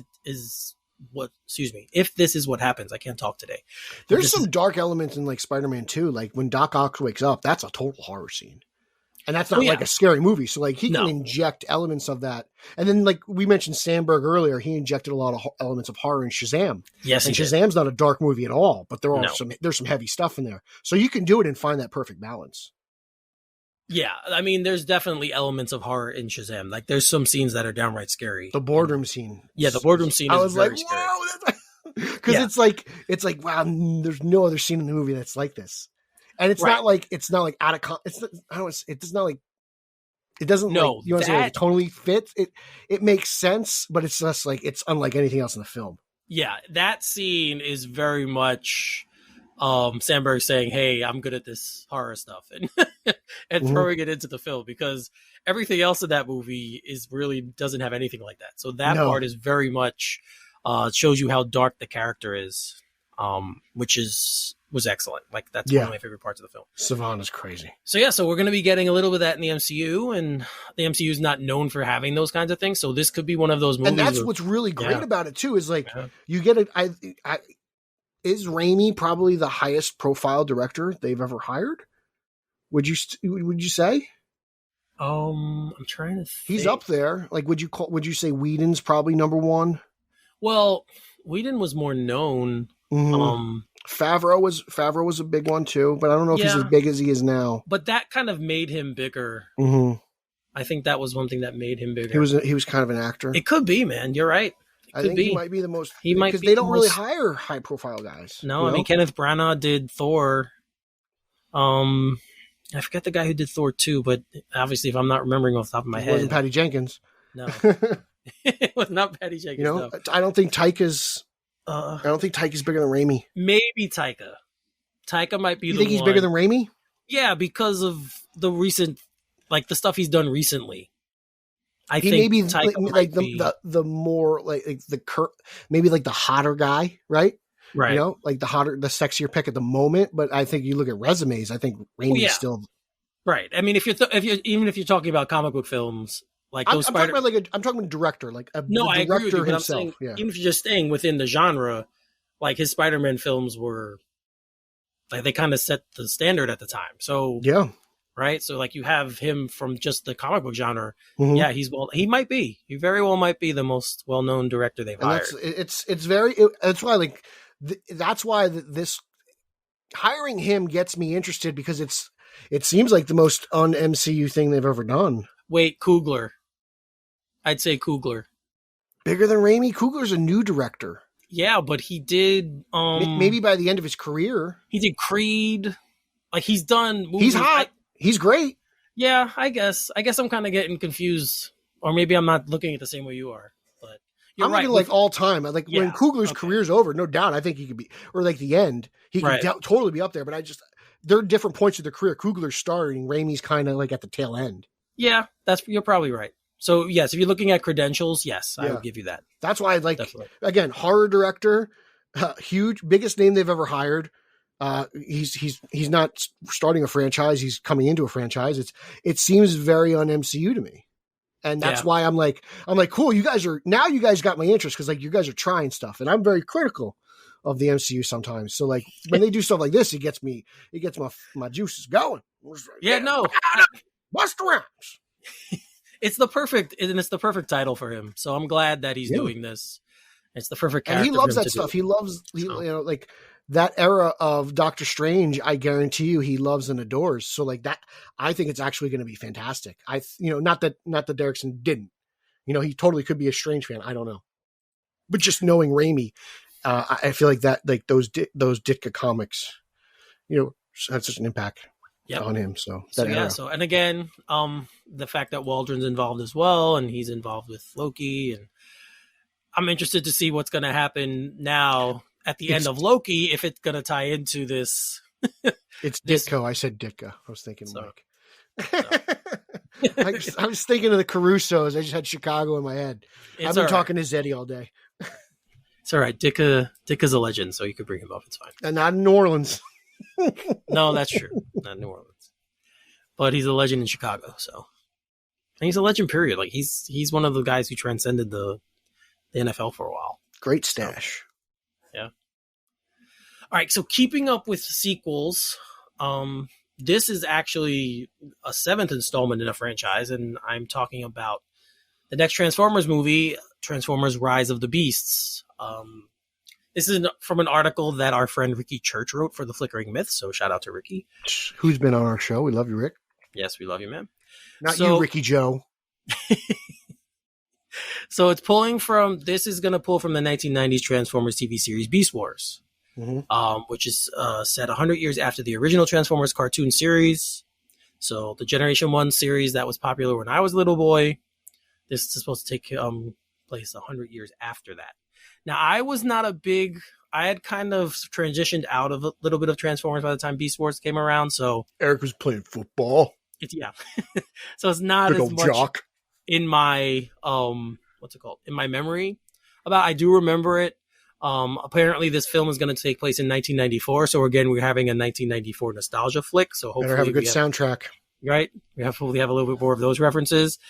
is what happens, I can't talk today. There's some dark elements in like Spider-Man 2, like when Doc Ock wakes up, that's a total horror scene. And that's not like a scary movie. So like he can inject elements of that. And then like we mentioned Sandberg earlier, he injected a lot of elements of horror in Shazam. Yes, and Shazam's not a dark movie at all, but there's some heavy stuff in there. So you can do it and find that perfect balance. Yeah, I mean, there's definitely elements of horror in Shazam. Like, there's some scenes that are downright scary. The boardroom scene. Yeah, the boardroom scene is very scary. Whoa! Because it's like, wow, there's no other scene in the movie that's like this. And it's not like out of it doesn't totally fit. It makes sense, but it's just like, it's unlike anything else in the film. Yeah, that scene is very much Sandberg saying, hey, I'm good at this horror stuff, and throwing it into the film, because everything else in that movie doesn't have anything like that. So that part is very much shows you how dark the character is, which was excellent. Like, that's one of my favorite parts of the film. Savannah's crazy. So we're going to be getting a little bit of that in the MCU, and the MCU is not known for having those kinds of things. So this could be one of those movies. And that's what's really great about it too, is like you get it. Is Raimi probably the highest profile director they've ever hired? Would you say? I'm trying to think. He's up there. Like, would you say Whedon's probably number one? Well, Whedon was more known. Mm-hmm. Favreau was a big one too, but I don't know if he's as big as he is now. But that kind of made him bigger. Mm-hmm. I think that was one thing that made him bigger. He was kind of an actor. It could be, man. You're right. I think he might be the most. Because they don't really hire high profile guys. No, I mean, Kenneth Branagh did Thor. I forget the guy who did Thor 2, but obviously, if I'm not remembering off the top of my head, it wasn't Patty Jenkins. No, it was not Patty Jenkins. No. I don't think Taika's. I don't think Taika's bigger than Raimi. Maybe Taika. Taika might be. You think he's bigger than Raimi? Yeah, because of the recent, like the stuff he's done recently. I think maybe Taika the more maybe like the hotter guy, right? Right. Like the sexier pick at the moment. But I think you look at resumes, I think Raimi's still right. I mean, if you're talking about comic book films, like those I'm talking about director, like a director I agree with you, himself. I'm saying, even if you're just staying within the genre, like his Spider-Man films were like, they kind of set the standard at the time. So yeah. Right. So like you have him from just the comic book genre. Mm-hmm. Yeah. He very well might be the most well-known director they've hired. That's why that's why this hiring him gets me interested, because it seems like the most un-MCU thing they've ever done. Wait, Coogler. I'd say Coogler. Bigger than Raimi? Coogler's a new director. Yeah, but he did maybe by the end of his career. He did Creed. Like, he's done movies. He's hot. He's great. Yeah, I guess I'm kind of getting confused, or maybe I'm not looking at the same way you are. But You're I'm right. looking like all time. Like when Yeah, Coogler's okay. career's over, no doubt, I think he could be, or like the end, he could Right. totally be up there. But there are different points of their career. Coogler's starting, Raimi's kind of like at the tail end. Yeah, you're probably right. So yes, if you're looking at credentials, yes, I Yeah. would give you that. That's why I'd like, Definitely. again, horror director, huge, biggest name they've ever hired. He's not starting a franchise. He's coming into a franchise. It seems very un MCU to me. And that's why I'm like, cool. You guys got my interest. Cause like you guys are trying stuff and I'm very critical of the MCU sometimes. So like when they do stuff like this, it gets my juices going. Yeah, no, Busta Rhymes. it's the perfect title for him. So I'm glad that he's doing this. It's the perfect character. And he loves that stuff. He loves, like that era of Doctor Strange. I guarantee you, he loves and adores. So like that, I think it's actually going to be fantastic. Not that Derrickson didn't. He totally could be a Strange fan. I don't know, but just knowing Raimi, I feel like that, like those Ditka comics, had such an impact on him. So and again, the fact that Waldron's involved as well, and he's involved with Loki, and I'm interested to see what's going to happen now at the end of Loki, if it's going to tie into this. It's Ditko. I said Ditka. I was thinking Mike. I was thinking of the Carusos. I just had Chicago in my head. I've been talking to Zeddy all day. It's all right. Ditka's a legend, so you could bring him up. It's fine. And not in New Orleans. No, that's true. Not in New Orleans. But he's a legend in Chicago, so. And he's a legend, period. Like he's one of the guys who transcended the NFL for a while. Great stash. So, yeah. All right, so keeping up with sequels, this is actually a 7th installment in a franchise, and I'm talking about the next Transformers movie, Transformers Rise of the Beasts. This is from an article that our friend Ricky Church wrote for The Flickering Myth, so shout out to Ricky. Who's been on our show. We love you, Rick. Yes, we love you, man. Not you, Ricky Joe. So it's this is going to pull from the 1990s Transformers TV series Beast Wars, which is set 100 years after the original Transformers cartoon series. So the Generation 1 series that was popular when I was a little boy, this is supposed to take place 100 years after that. Now, I had kind of transitioned out of a little bit of Transformers by the time Beast Wars came around. So Eric was playing football. So it's not Big as old much jock. in my in my memory about. I do remember it. Apparently this film is going to take place in 1994, so again we're having a 1994 nostalgia flick, so hopefully have a good soundtrack, right? We hopefully have a little bit more of those references.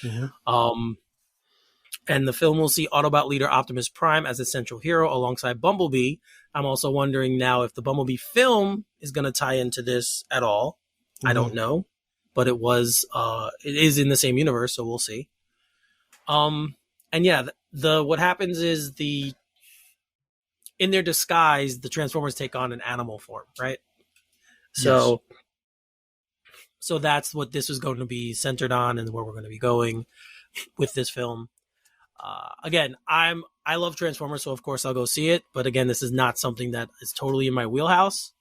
And the film will see Autobot leader Optimus Prime as a central hero alongside Bumblebee. I'm also wondering now if the Bumblebee film is going to tie into this at all. I don't know, but it is in the same universe, so we'll see. And yeah, what happens is in their disguise, the Transformers take on an animal form, right? So that's what this is going to be centered on and where we're going to be going with this film. Again, I love Transformers, so of course I'll go see it. But again, this is not something that is totally in my wheelhouse.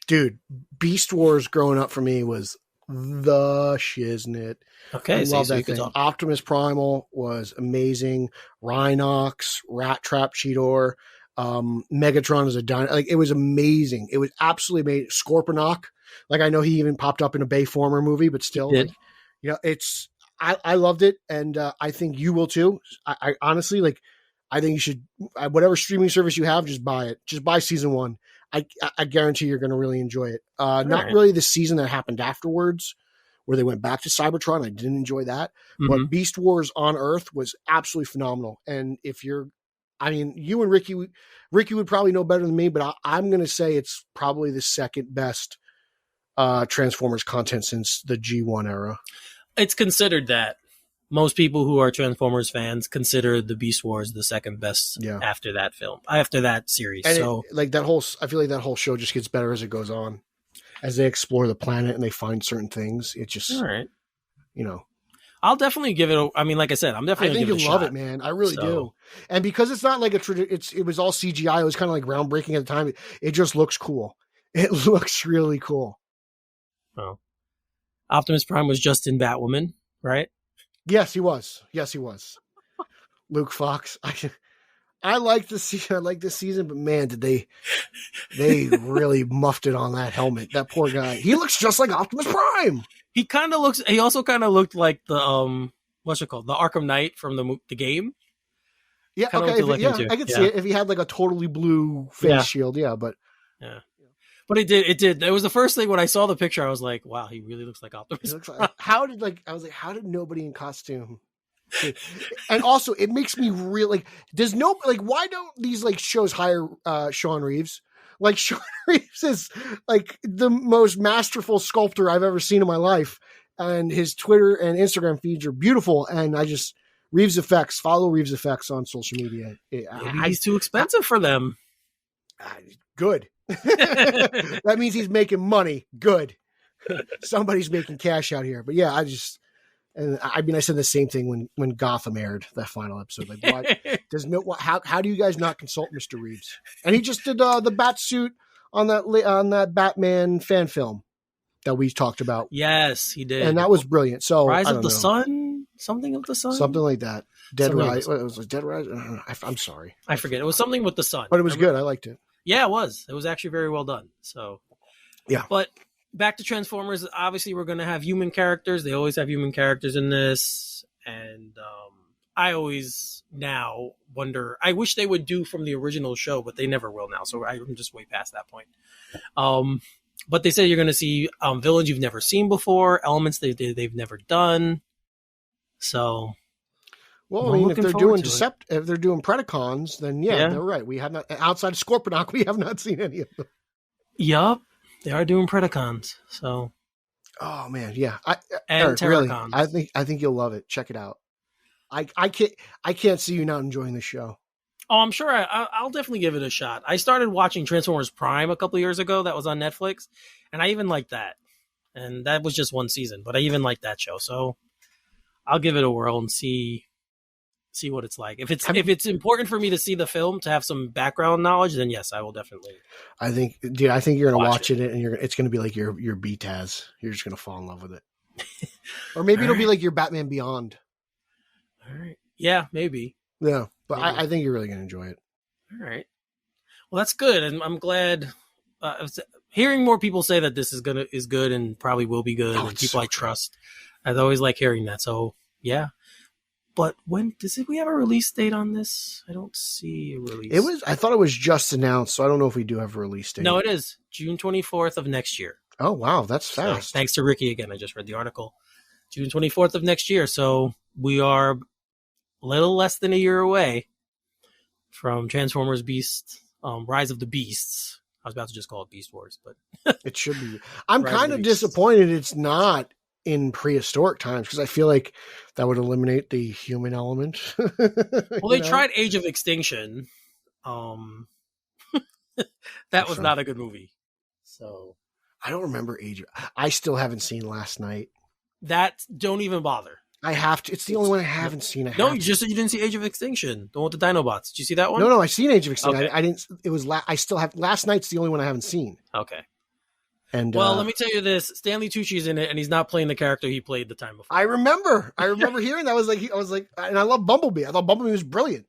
Dude, Beast Wars growing up for me was the shiznit. Okay, I love that thing. Optimus Primal was amazing. Rhinox, Rat Trap, Cheetor, Megatron as a dino. Like, it was amazing. It was absolutely amazing. Scorponok. Like, I know he even popped up in a Bayformer movie, but still, like, I loved it, and I think you will too. I honestly, like, I think you should, whatever streaming service you have, just buy it. Just buy season 1. I guarantee you're going to really enjoy it. Not really the season that happened afterwards, where they went back to Cybertron. I didn't enjoy that. But Beast Wars on Earth was absolutely phenomenal. And you and Ricky would probably know better than me, but I'm going to say it's probably the second best Transformers content since the G1 era. It's considered that. Most people who are Transformers fans consider the Beast Wars the second best after that film, after that series. And so, I feel like that whole show just gets better as it goes on, as they explore the planet and they find certain things. It just, all right, I'll definitely give it. I mean, like I said, I'm definitely. I think you'll love it, man. I really do. And because it's not like it was all CGI. It was kind of like groundbreaking at the time. It just looks cool. It looks really cool. Well, Optimus Prime was just in Batwoman, right? Yes, he was. Luke Fox. I like this season, but man, did they really muffed it on that helmet. That poor guy. He looks just like Optimus Prime. He also kind of looked like the what's it called? The Arkham Knight from the game. Yeah, okay. I could see it if he had like a totally blue face shield. Yeah, but But it did. It was the first thing when I saw the picture. I was like, wow, he really looks like Optimus Prime. How did nobody in costume? And also, it makes me really why don't these like shows hire Sean Reeves? Like, Sean Reeves is like the most masterful sculptor I've ever seen in my life, and his Twitter and Instagram feeds are beautiful. And Reeves Effects, follow Reeves Effects on social media. He's too expensive for them. Good. That means he's making money. Good. Somebody's making cash out here. But yeah, I said the same thing when Gotham aired that final episode. Like, what? How do you guys not consult Mr. Reeves? And he just did the bat suit on that Batman fan film that we talked about. Yes, he did, and that was brilliant. So Rise of the Sun, something of the sun, something like that. Dead Rise. It was like Dead Rise. I'm sorry, I forget. It was something with the sun, but it was good. I liked it. Yeah, it was. It was actually very well done. So yeah, but. Back to Transformers, obviously we're going to have human characters. They always have human characters in this. And I always now wonder, I wish they would do from the original show, but they never will now. So I'm just way past that point. But they say you're going to see villains you've never seen before, elements they've never done. So... Well, I mean, if they're doing Predacons, then they're right. We have not, outside of Scorponok, we have not seen any of them. Yup. They are doing Predacons, so. Oh man, yeah. And Terracons. Really, I think you'll love it. Check it out. I can't see you not enjoying the show. Oh, I'm sure I'll definitely give it a shot. I started watching Transformers Prime a couple of years ago. That was on Netflix, and I even liked that. And that was just one season, but I even liked that show. So I'll give it a whirl and see what it's like. If it's important for me to see the film to have some background knowledge, then yes, I will definitely. I think you're gonna watch it and it's gonna be like your BTAS. You're just gonna fall in love with it, or maybe it'll be like your Batman Beyond. All right. Yeah, maybe. Yeah, but maybe. I think you're really gonna enjoy it. All right. Well, that's good, and I'm glad. Hearing more people say that this is good and probably will be good, and people I trust. I always like hearing that. So yeah. But when did we have a release date on this? I don't see a release. I thought it was just announced, so I don't know if we do have a release date. No, it is June 24th of next year. Oh wow, that's fast. So, thanks to Ricky again. I just read the article. June 24th of next year. So we are a little less than a year away from Transformers Beast, Rise of the Beasts. I was about to just call it Beast Wars, but it should be. I'm kind of disappointed it's not in prehistoric times, because I feel like that would eliminate the human element. Well, they tried Age of Extinction. That was not a good movie. So I don't remember I still haven't seen Last Night. Don't even bother. I have to. It's the only one I haven't seen. No, you just said you didn't see Age of Extinction, the one with the Dinobots. Did you see that one? No, I've seen Age of Extinction. Okay. I didn't. It was. I still have. Last Night's the only one I haven't seen. Okay. And well, let me tell you this: Stanley Tucci's in it, and he's not playing the character he played the time before. I remember hearing that. I was like, and I love Bumblebee. I thought Bumblebee was brilliant.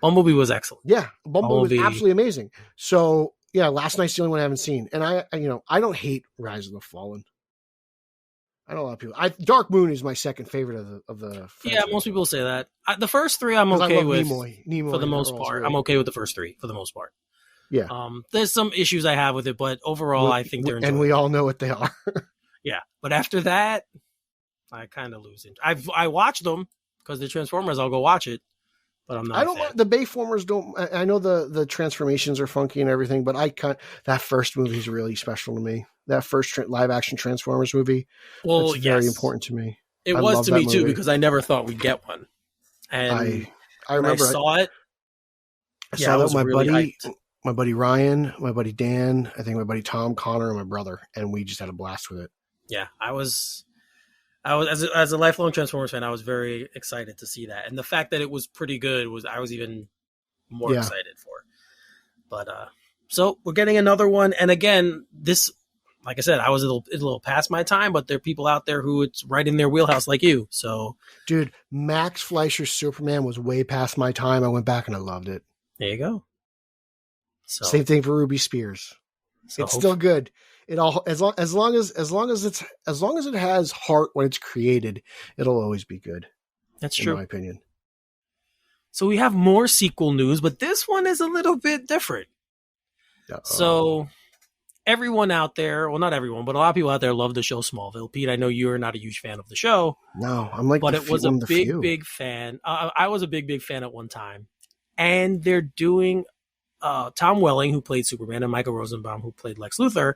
Bumblebee was excellent. Yeah, Bumblebee was absolutely amazing. So yeah, Last Night's the only one I haven't seen, and I don't hate Rise of the Fallen. I know a lot of people. Dark Moon is my second favorite of the. Yeah, most people say that. The first three I'm okay with. Nimoy for the most part, I'm okay with the first three for the most part. Yeah. There's some issues I have with it, but overall, I think they're enjoyable. And we all know what they are. Yeah, but after that, I kind of lose it. I watch them because the Transformers. I'll go watch it, but I'm not. I don't. The Bayformers don't. I know the transformations are funky and everything, but that first movie is really special to me. That first live action Transformers movie. Well, it's very important to me. It was to me too, because I never thought we'd get one, and I remember I saw it. I saw that with my buddy Ryan, my buddy Dan, I think my buddy Tom, Connor, and my brother, and we just had a blast with it. Yeah, I was as a lifelong Transformers fan, I was very excited to see that, and the fact that it was pretty good I was even more excited for. But so we're getting another one, and again, this, like I said, I was a little past my time, but there are people out there who it's right in their wheelhouse, like you. So, dude, Max Fleischer's Superman was way past my time. I went back and I loved it. There you go. So Same thing for Ruby Spears. It's still good. It all as long as it has heart when it's created, it'll always be good. That's true. In my opinion. So we have more sequel news, but this one is a little bit different. So everyone out there, well, not everyone, but a lot of people out there love the show Smallville. Pete, I know you're not a huge fan of the show. No, I'm like, but it was a big fan. I was a big fan at one time. And they're doing Tom Welling, who played Superman, and Michael Rosenbaum, who played Lex Luthor,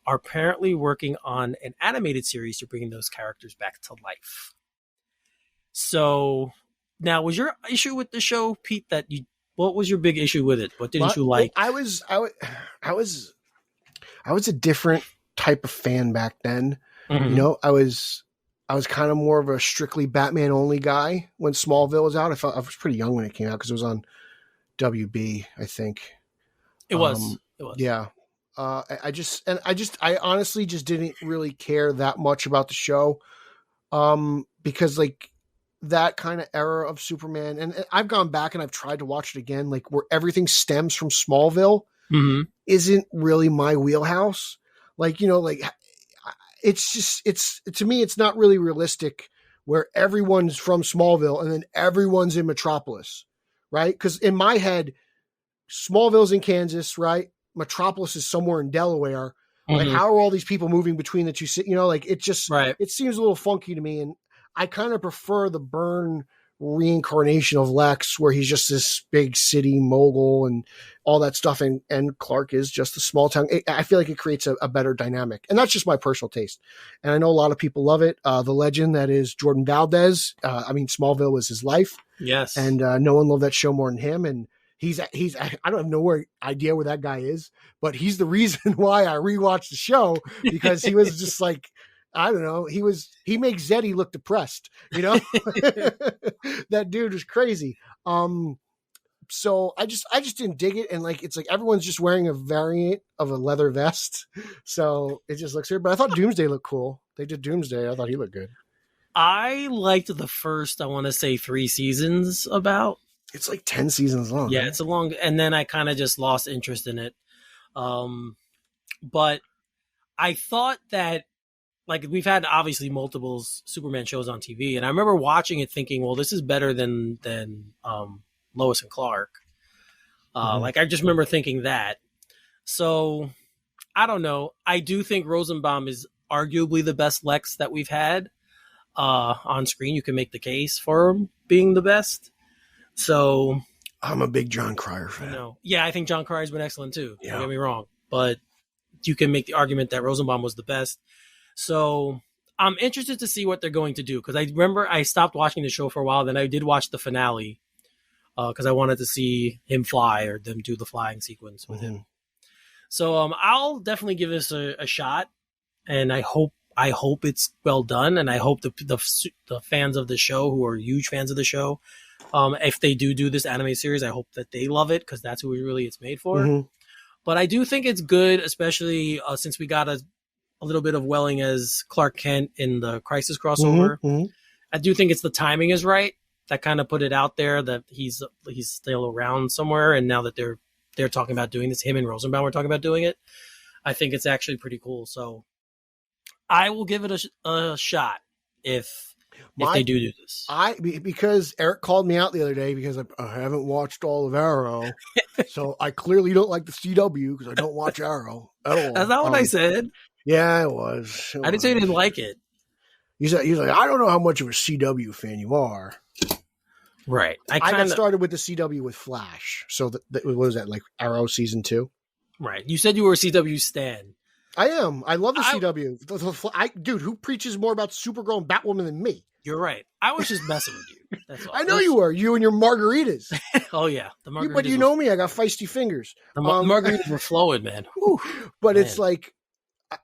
are apparently working on an animated series to bring those characters back to life. So now, was your issue with the show, Pete, what was your big issue with it? What didn't you like? I was a different type of fan back then. You know, I was kind of more of a strictly Batman only guy when Smallville was out. I was pretty young when it came out because it was on WB, I think. It was. Yeah. I honestly just didn't really care that much about the show. Because like that kind of era of Superman, and I've gone back and I've tried to watch it again, like where everything stems from Smallville isn't really my wheelhouse. Like, you know, like it's to me, it's not really realistic where everyone's from Smallville and then everyone's in Metropolis, right? Because in my head, Smallville's in Kansas, right? Metropolis is somewhere in Delaware. Like, how are all these people moving between the two cities? You know, like it just, it seems a little funky to me. And I kind of prefer the Byrne reincarnation of Lex, where he's just this big city mogul and all that stuff. And Clark is just a small town. I feel like it creates a better dynamic. And that's just my personal taste. And I know a lot of people love it. The legend that is Jordan Valdez. Smallville was his life. Yes. And no one loved that show more than him. And he's I don't have no idea where that guy is, but he's the reason why I rewatched the show, because he was just like, I don't know. He makes Zeddy look depressed, you know. That dude was crazy. So I just didn't dig it, and like it's like everyone's just wearing a variant of a leather vest, so it just looks weird. But I thought Doomsday looked cool. They did Doomsday. I thought he looked good. I liked the first, I want to say 3 seasons. About it's like 10 seasons long. Yeah, it's a long, and then I kind of just lost interest in it. But I thought that, like, we've had obviously multiple Superman shows on TV, and I remember watching it thinking, well, this is better than Lois and Clark. Like, I just remember thinking that. So, I don't know. I do think Rosenbaum is arguably the best Lex that we've had on screen. You can make the case for him being the best. So, I'm a big John Cryer fan. Yeah, I think John Cryer's been excellent too. Yeah. Don't get me wrong. But you can make the argument that Rosenbaum was the best. So I'm interested to see what they're going to do, because I remember I stopped watching the show for a while. Then I did watch the finale because I wanted to see him fly, or them do the flying sequence with him. So I'll definitely give this a shot, and I hope it's well done, and I hope the fans of the show, who are huge fans of the show, if they do this anime series, I hope that they love it, because that's who really it's made for. But I do think it's good, especially since we got a little bit of Welling as Clark Kent in the Crisis crossover. I do think the timing is right. That kind of put it out there that he's still around somewhere. And now that they're talking about doing this, him and Rosenbaum were talking about doing it, I think it's actually pretty cool. So I will give it a shot if they do this. Because Eric called me out the other day because I haven't watched all of Arrow. So I clearly don't like the CW because I don't watch Arrow at all. That's not what I said. Yeah, it was. I didn't say I didn't like it. He's like, I don't know how much of a CW fan you are. Right. I got started with the CW with Flash. So what was that, like Arrow season 2? Right. You said you were a CW stan. I am. I love the CW. Dude, who preaches more about Supergirl and Batwoman than me? You're right. I was just messing with you. That's all. I know you were. You and your margaritas. Oh, yeah. The margaritas. But you know me. I got feisty fingers. The margaritas were flowing, man. Whew, but man. It's like,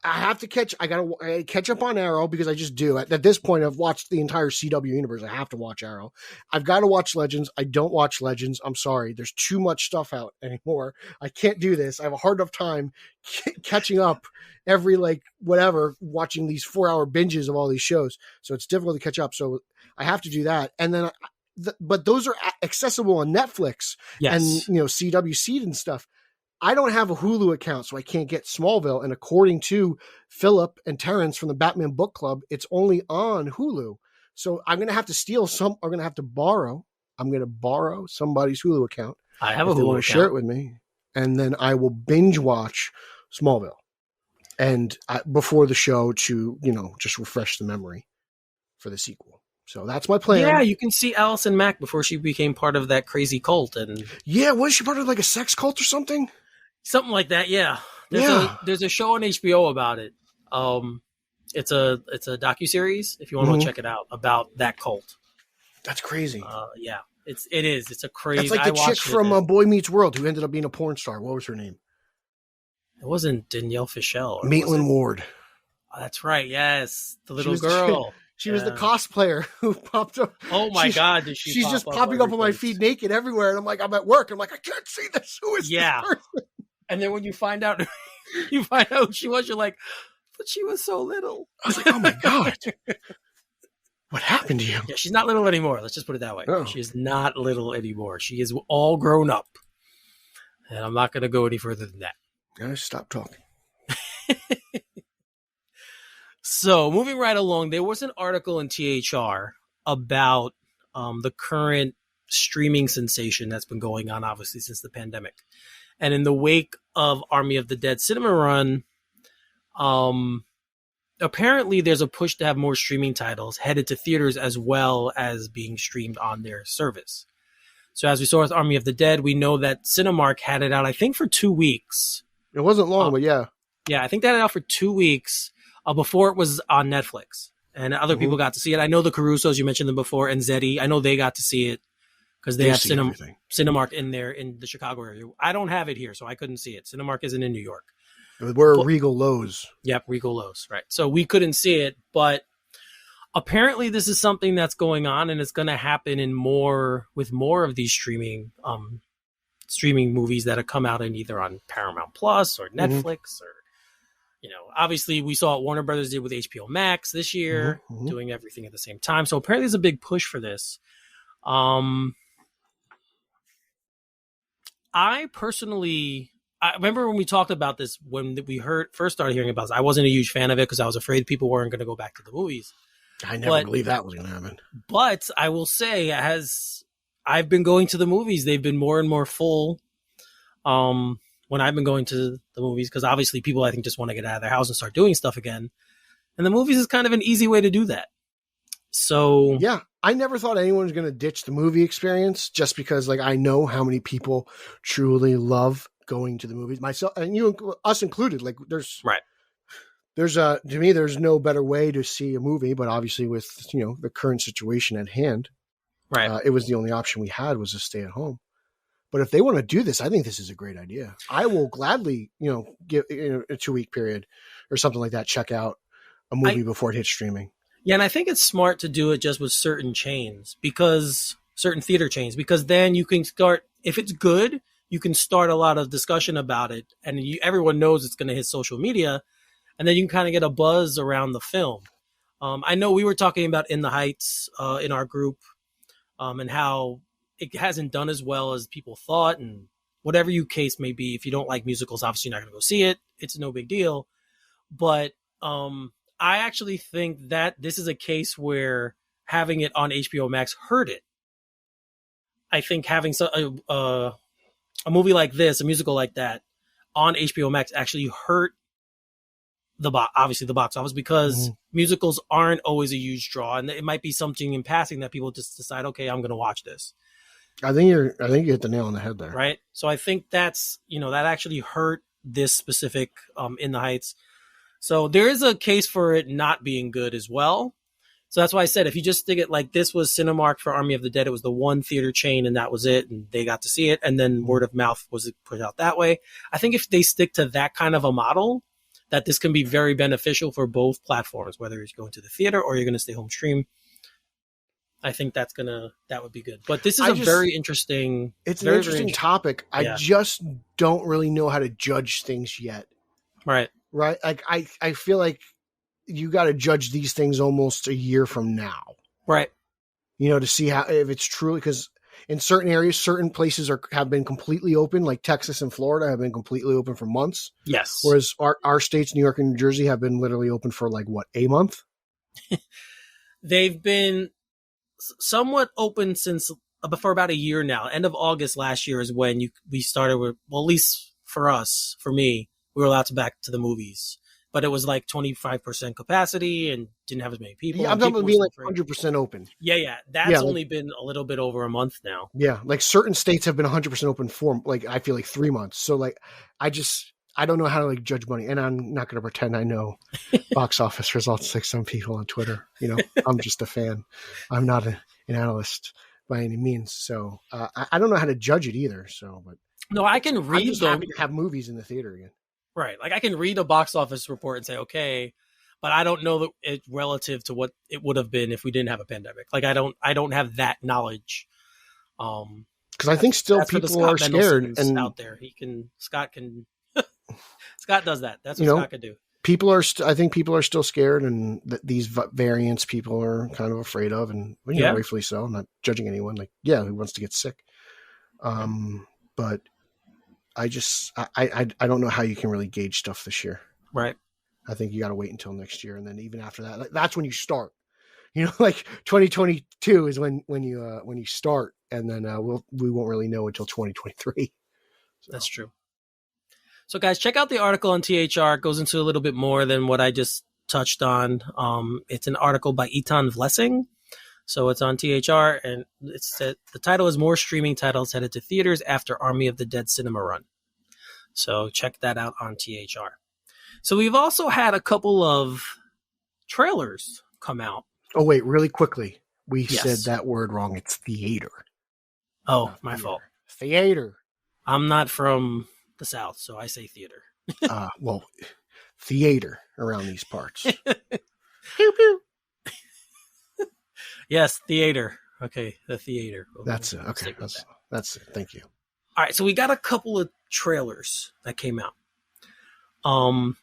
I have to I gotta catch up on Arrow, because I just do. At this point, I've watched the entire CW universe. I have to watch Arrow. I've got to watch Legends. I don't watch Legends. I'm sorry. There's too much stuff out anymore. I can't do this. I have a hard enough time catching up every, watching these 4-hour binges of all these shows. So it's difficult to catch up. So I have to do that. And then but those are accessible on Netflix and CW Seed and stuff. I don't have a Hulu account, so I can't get Smallville. And according to Philip and Terrence from the Batman Book Club, it's only on Hulu. So I'm going to have to borrow. I'm going to borrow somebody's Hulu account. I have a Hulu account. Share it with me. And then I will binge watch Smallville and before the show to, just refresh the memory for the sequel. So that's my plan. Yeah, you can see Allison Mack before she became part of that crazy cult. And yeah, was she part of like a sex cult or something? Something like that, yeah. There's a show on HBO about it. It's a docuseries, if you want to check it out, about that cult. That's crazy. Yeah, it is. It's a crazy. It's like the chick from Boy Meets World who ended up being a porn star. What was her name? It wasn't Danielle Fishel. Maitland Ward. Oh, that's right. Yes, the little girl. She was the cosplayer who popped up. Oh my God! Did she's just popping up on my feed naked everywhere, and I'm at work. I'm like, I can't see this. Who is this person? And then when you find out, who she was, you're like, but she was so little. I was like, oh my God. What happened to you? Yeah, she's not little anymore. Let's just put it that way. Oh. She is not little anymore. She is all grown up. And I'm not going to go any further than that. Stop talking. So moving right along, there was an article in THR about the current streaming sensation that's been going on, obviously, since the pandemic. And in the wake of Army of the Dead cinema run, apparently there's a push to have more streaming titles headed to theaters as well as being streamed on their service. So as we saw with Army of the Dead, we know that Cinemark had it out, I think, for 2 weeks. It wasn't long, but yeah. Yeah, I think they had it out for 2 weeks before it was on Netflix. And other people got to see it. I know the Carusos, you mentioned them before, and Zeddy. I know they got to see it because they have Cinemark in the Chicago area. I don't have it here, so I couldn't see it. Cinemark isn't in New York. We're Regal Lowe's. Yep, Regal Lowe's, right. So we couldn't see it, but apparently this is something that's going on, and it's going to happen with more of these streaming movies that have come out in either on Paramount Plus or Netflix or, obviously we saw what Warner Brothers did with HBO Max this year, doing everything at the same time. So apparently there's a big push for this. I remember when we talked about this, when we first started hearing about this, I wasn't a huge fan of it because I was afraid people weren't going to go back to the movies. I never believed that was going to happen. But I will say, as I've been going to the movies, they've been more and more full when I've been going to the movies, because obviously people, I think, just want to get out of their house and start doing stuff again. And the movies is kind of an easy way to do that. So yeah, I never thought anyone was going to ditch the movie experience just because, I know how many people truly love going to the movies, myself and us included. To me, there's no better way to see a movie, but obviously with the current situation at hand, it was the only option we had was to stay at home. But if they want to do this, I think this is a great idea. I will gladly, give a 2-week period or something like that, check out a movie before it hits streaming. Yeah, and I think it's smart to do it just with certain theater chains, because then you can start, if it's good, you can start a lot of discussion about it, and everyone knows it's going to hit social media, and then you can kind of get a buzz around the film. I know we were talking about In the Heights in our group, and how it hasn't done as well as people thought, and whatever your case may be, if you don't like musicals, obviously you're not going to go see it. It's no big deal. But I actually think that this is a case where having it on HBO Max hurt it. I think having a movie like this, a musical like that, on HBO Max actually hurt the box office, because musicals aren't always a huge draw, and it might be something in passing that people just decide, okay, I'm going to watch this. I think you hit the nail on the head there. Right. So I think that's, that actually hurt this specific In the Heights. So there is a case for it not being good as well. So that's why I said, if you just stick it like this was Cinemark for Army of the Dead, it was the one theater chain and that was it. And they got to see it. And then word of mouth was put out that way. I think if they stick to that kind of a model, that this can be very beneficial for both platforms, whether you're going to the theater or you're going to stay home stream. I think that would be good. But this is very interesting. It's an interesting topic. I just don't really know how to judge things yet. Right. Like I feel like you got to judge these things almost a year from now. Right. to see how, if it's truly, because in certain areas, certain places have been completely open, like Texas and Florida have been completely open for months. Yes. Whereas our states, New York and New Jersey, have been literally open for like what, a month? They've been somewhat open since for about a year now. End of August last year is when we started with, well, at least for us, for me, we were allowed to back to the movies. But it was like 25% capacity and didn't have as many people. Yeah, I'm talking about being like 100% open. Yeah. That's only been a little bit over a month now. Yeah, like certain states have been 100% open for, like, I feel like 3 months. So like, I don't know how to like judge money, and I'm not going to pretend I know box office results like some people on Twitter. I'm just a fan. I'm not an analyst by any means. So I don't know how to judge it either. So, but no, I can read. I'm just happy to have movies in the theater again. Right. Like I can read a box office report and say, okay, but I don't know that it relative to what it would have been if we didn't have a pandemic. Like I don't have that knowledge. Because I think still people are scared and out there. Scott does that. That's what Scott can do. I think people are still scared, and these variants people are kind of afraid of, and rightfully so. I'm not judging anyone. Like, who wants to get sick? But I don't know how you can really gauge stuff this year. Right. I think you got to wait until next year, and then even after that, like, that's when you start. Like 2022 is when you start, and then we won't really know until 2023. So. That's true. So guys, check out the article on THR. It goes into a little bit more than what I just touched on. It's an article by Etan Vlessing. So it's on THR, and the title is More Streaming Titles Headed to Theaters After Army of the Dead Cinema Run. So check that out on THR. So we've also had a couple of trailers come out. Oh, wait, really quickly. We said that word wrong. It's theater. Oh, my fault. Theater. I'm not from the South, so I say theater. Well, theater around these parts. Pew, pew. Yes, theater. Okay, the theater. That's it. Okay, that's it. Thank you. All right, so we got a couple of trailers that came out.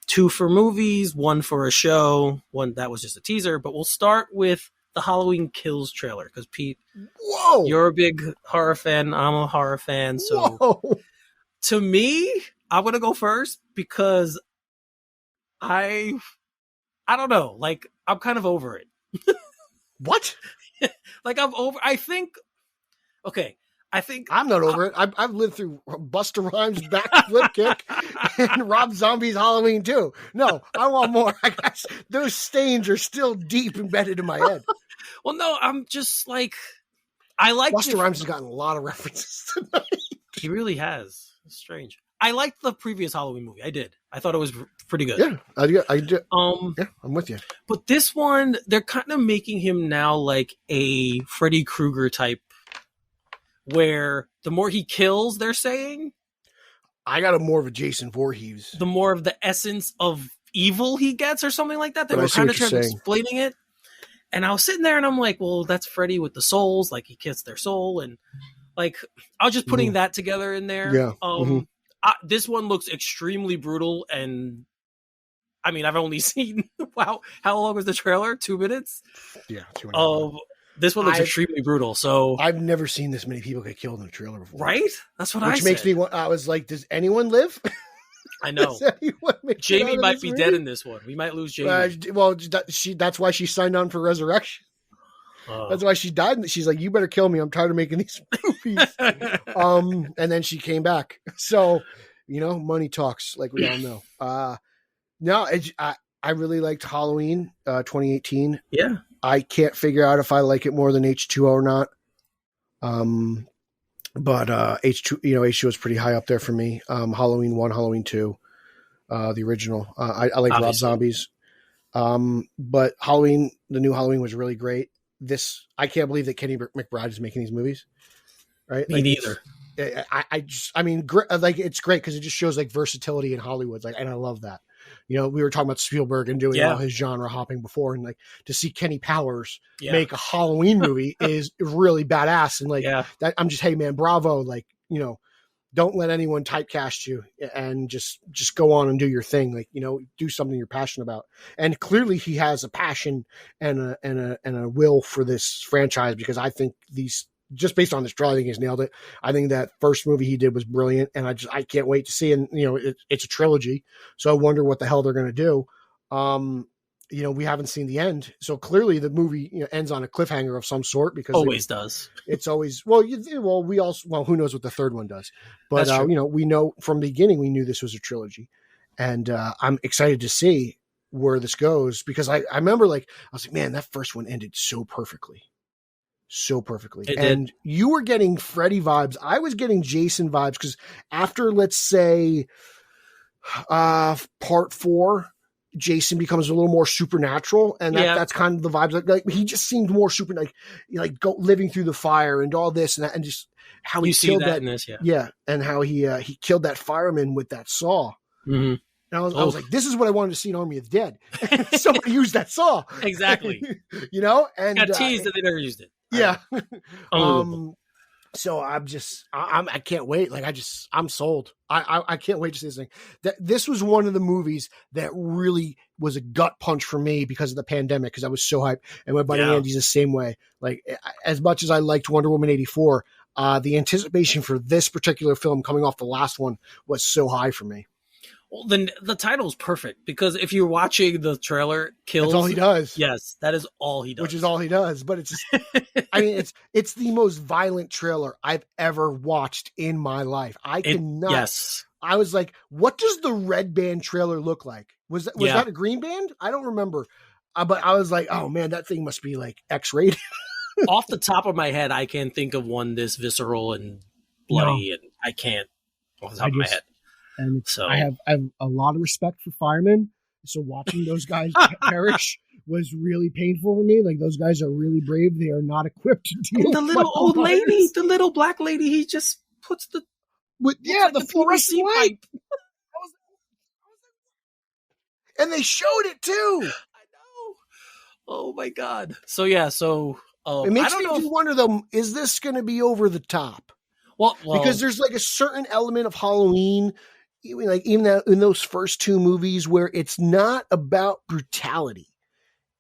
2 for movies, 1 for a show. 1 that was just a teaser, but we'll start with the Halloween Kills trailer because Pete, you're a big horror fan. I'm a horror fan, so to me, I'm gonna go first because I don't know, like I'm kind of over it. What? Like I think I'm not over it. I've lived through Busta Rhymes' backflip kick and Rob Zombie's Halloween too. No, I want more. I guess those stains are still deep embedded in my head. Well, no, I'm just like, I like Busta Rhymes has gotten a lot of references tonight. He really has. It's strange. I liked the previous Halloween movie. I did. I thought it was pretty good. Yeah, I do. Yeah, I'm with you. But this one, they're kind of making him now like a Freddy Krueger type, where the more he kills, they're saying, I got more of a Jason Voorhees. The more of the essence of evil he gets, or something like that. They were kind of trying to explaining it. And I was sitting there, and I'm like, well, that's Freddy with the souls. Like he gets their soul, and like I was just putting that together in there. Yeah. This one looks extremely brutal, and I mean, I've only seen how long was the trailer? 2 minutes. Yeah, 2 minutes. This one looks extremely brutal. So I've never seen this many people get killed in a trailer before. Right? That's what I said. Which makes me want. I was like, does anyone live? I know. Jamie might be dead in this one. We might lose Jamie. That's why she signed on for Resurrection. That's why she died. She's like, you better kill me. I'm tired of making these movies. And then she came back. So, money talks, like we all know. No, I really liked Halloween 2018. Yeah. I can't figure out if I like it more than H2O or not. But H2O is pretty high up there for me. Halloween 1, Halloween 2, the original. I like Rob Zombies. But Halloween, the new Halloween was really great. I can't believe that Kenny McBride is making these movies. Right? Me neither. It's great because it just shows like versatility in Hollywood. Like, and I love that. We were talking about Spielberg and doing all his genre hopping before, and like to see Kenny Powers make a Halloween movie is really badass. And like that, I'm just, hey man, bravo. Like, don't let anyone typecast you, and just go on and do your thing. Like, do something you're passionate about. And clearly he has a passion and a will for this franchise, because I think just based on this trailer, I think he's nailed it. I think that first movie he did was brilliant, and I can't wait to see. And it's a trilogy, so I wonder what the hell they're going to do. We haven't seen the end, so clearly the movie ends on a cliffhanger of some sort, because always does. It's always who knows what the third one does, but we know from the beginning, we knew this was a trilogy, and I'm excited to see where this goes, because I remember, I was like, man, that first one ended so perfectly. And you were getting Freddy vibes. I was getting Jason vibes, because after, let's say, part 4, Jason becomes a little more supernatural, and that's kind of the vibes. Like he just seemed more super, go living through the fire and all this and that, and just how he killed that in this, and how he killed that fireman with that saw. Mm-hmm. And I was like, this is what I wanted to see in Army of the Dead. Somebody used that saw. Exactly. And got teased that they never used it. Yeah. So I can't wait. I'm sold. I can't wait to see this thing. This was one of the movies that really was a gut punch for me because of the pandemic, because I was so hyped. And my buddy Andy's the same way. Like, as much as I liked Wonder Woman 84, the anticipation for this particular film coming off the last one was so high for me. Well, then the title's perfect, because if you're watching the trailer, Kills. That's all he does. Yes, that is all he does. Which is all he does. But it's just, it's the most violent trailer I've ever watched in my life. I cannot. Yes. I was like, what does the red band trailer look like? Was that a green band? I don't remember. But I was like, oh man, that thing must be X-rated. Off the top of my head, I can't think of one this visceral and bloody, and I can't off the top of my head. And so I have a lot of respect for firemen. So watching those guys perish was really painful for me. Like, those guys are really brave. They are not equipped to deal with the little old lady, the little black lady. He just puts the fluorescent light. And they showed it too. I know. Oh my god. So it makes me wonder though: is this going to be over the top? Well, because there's a certain element of Halloween. Even in those first 2 movies, where it's not about brutality,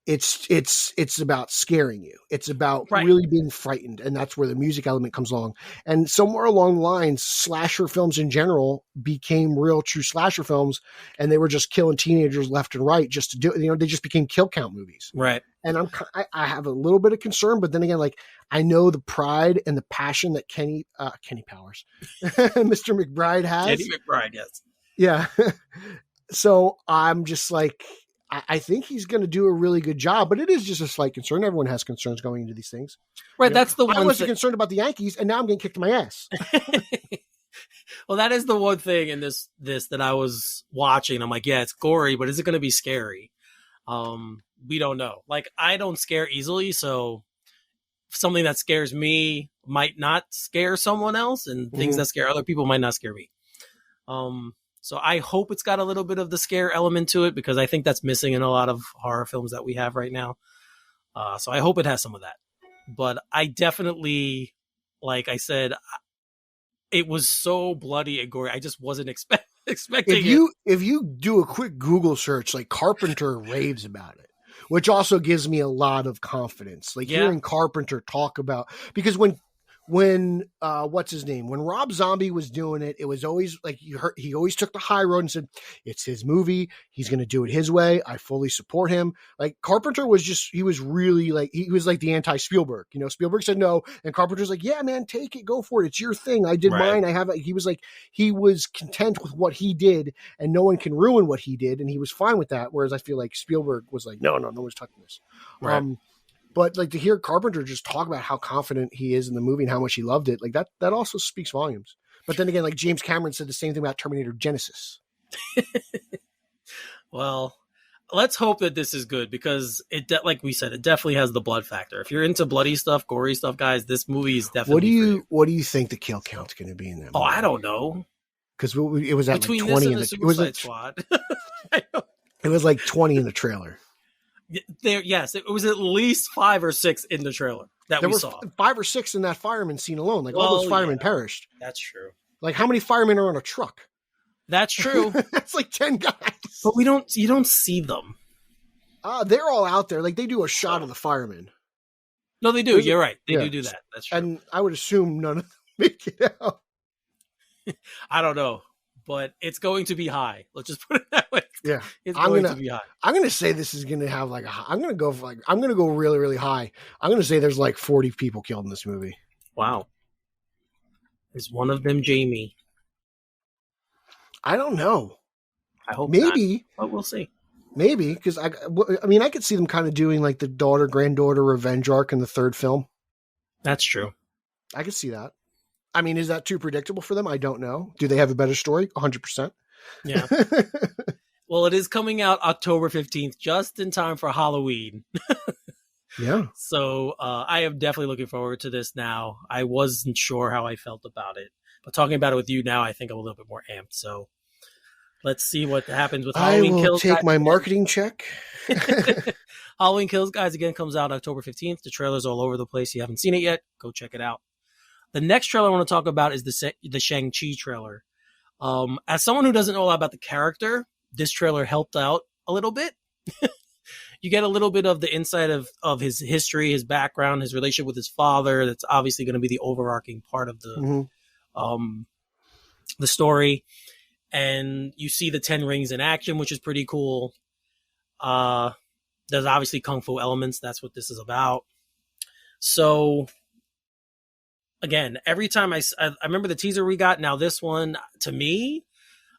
it's about scaring you. It's about really being frightened, and that's where the music element comes along. And somewhere along the lines, slasher films in general became real, true slasher films, and they were just killing teenagers left and right just to do it. They just became kill count movies, right? And I have a little bit of concern, but then again, I know the pride and the passion that Kenny Powers, Mr. McBride has. Kenny McBride, yes. Yeah. So I'm just I think he's going to do a really good job, but it is just a slight concern. Everyone has concerns going into these things. Right. That's the one. I wasn't concerned about the Yankees, and now I'm getting kicked in my ass. Well, that is the one thing in this that I was watching. I'm like, yeah, it's gory, but is it going to be scary? We don't know. I don't scare easily, so something that scares me might not scare someone else, and things that scare other people might not scare me. So I hope it's got a little bit of the scare element to it, because I think that's missing in a lot of horror films that we have right now. So I hope it has some of that. But I definitely, like I said, it was so bloody and gory. I just wasn't expecting it. If you do a quick Google search, Carpenter raves about it, which also gives me a lot of confidence. Hearing Carpenter talk about, because when what's his name? When Rob Zombie was doing it, it was always he always took the high road and said, it's his movie. He's going to do it his way. I fully support him. Carpenter was he was really he was the anti-Spielberg. Spielberg said no, and Carpenter's like, yeah, man, take it, go for it. It's your thing. I did mine. I have it. He was content with what he did, and no one can ruin what he did. And he was fine with that. Whereas I feel like Spielberg was no one's touching this. Right. But to hear Carpenter just talk about how confident he is in the movie and how much he loved it, that also speaks volumes. But then again, James Cameron said the same thing about Terminator Genesis. Well, let's hope that this is good, because like we said, it definitely has the blood factor. If you're into bloody stuff, gory stuff, guys, this movie is definitely. What do you think the kill count's going to be in that movie? Oh, I don't know. Because it was at between 20 this and the Suicide Squad. It was 20 in the trailer. Yes, it was at least 5 or 6 in the trailer that we saw. 5 or 6 in that fireman scene alone. All those firemen perished. That's true. Like, how many firemen are on a truck? That's true. That's like 10 guys. But you don't see them. They're all out there. Like, they do a shot of the firemen. No, they do. You're right. They do that. That's true. And I would assume none of them make it out. I don't know, but it's going to be high. Let's just put it that way. Yeah. It's going to be high. I'm going to say this is going to have like I'm going to go really, really high. I'm going to say there's like 40 people killed in this movie. Wow. Is one of them Jamie? I don't know. I hope maybe, not, but we'll see. Maybe, because I mean, I could see them kind of doing like the daughter-granddaughter revenge arc in the third film. That's true. I could see that. I mean, is that too predictable for them? I don't know. Do they have a better story? 100%. Yeah. Well, it is coming out October 15th, just in time for Halloween. Yeah. So I am definitely looking forward to this now. I wasn't sure how I felt about it, but talking about it with you now, I think I'm a little bit more amped. So let's see what happens with Halloween Kills. I will take my marketing check. Halloween Kills, guys, again, comes out October 15th. The trailer's all over the place. If you haven't seen it yet, go check it out. The next trailer I want to talk about is the Shang-Chi trailer. As someone who doesn't know a lot about the character, this trailer helped out a little bit. You get a little bit of the insight of his history, his background, his relationship with his father. That's obviously going to be the overarching part of the story. And you see the 10 rings in action, which is pretty cool. There's obviously kung fu elements. That's what this is about. So again, every time I remember the teaser we got. Now this one, to me,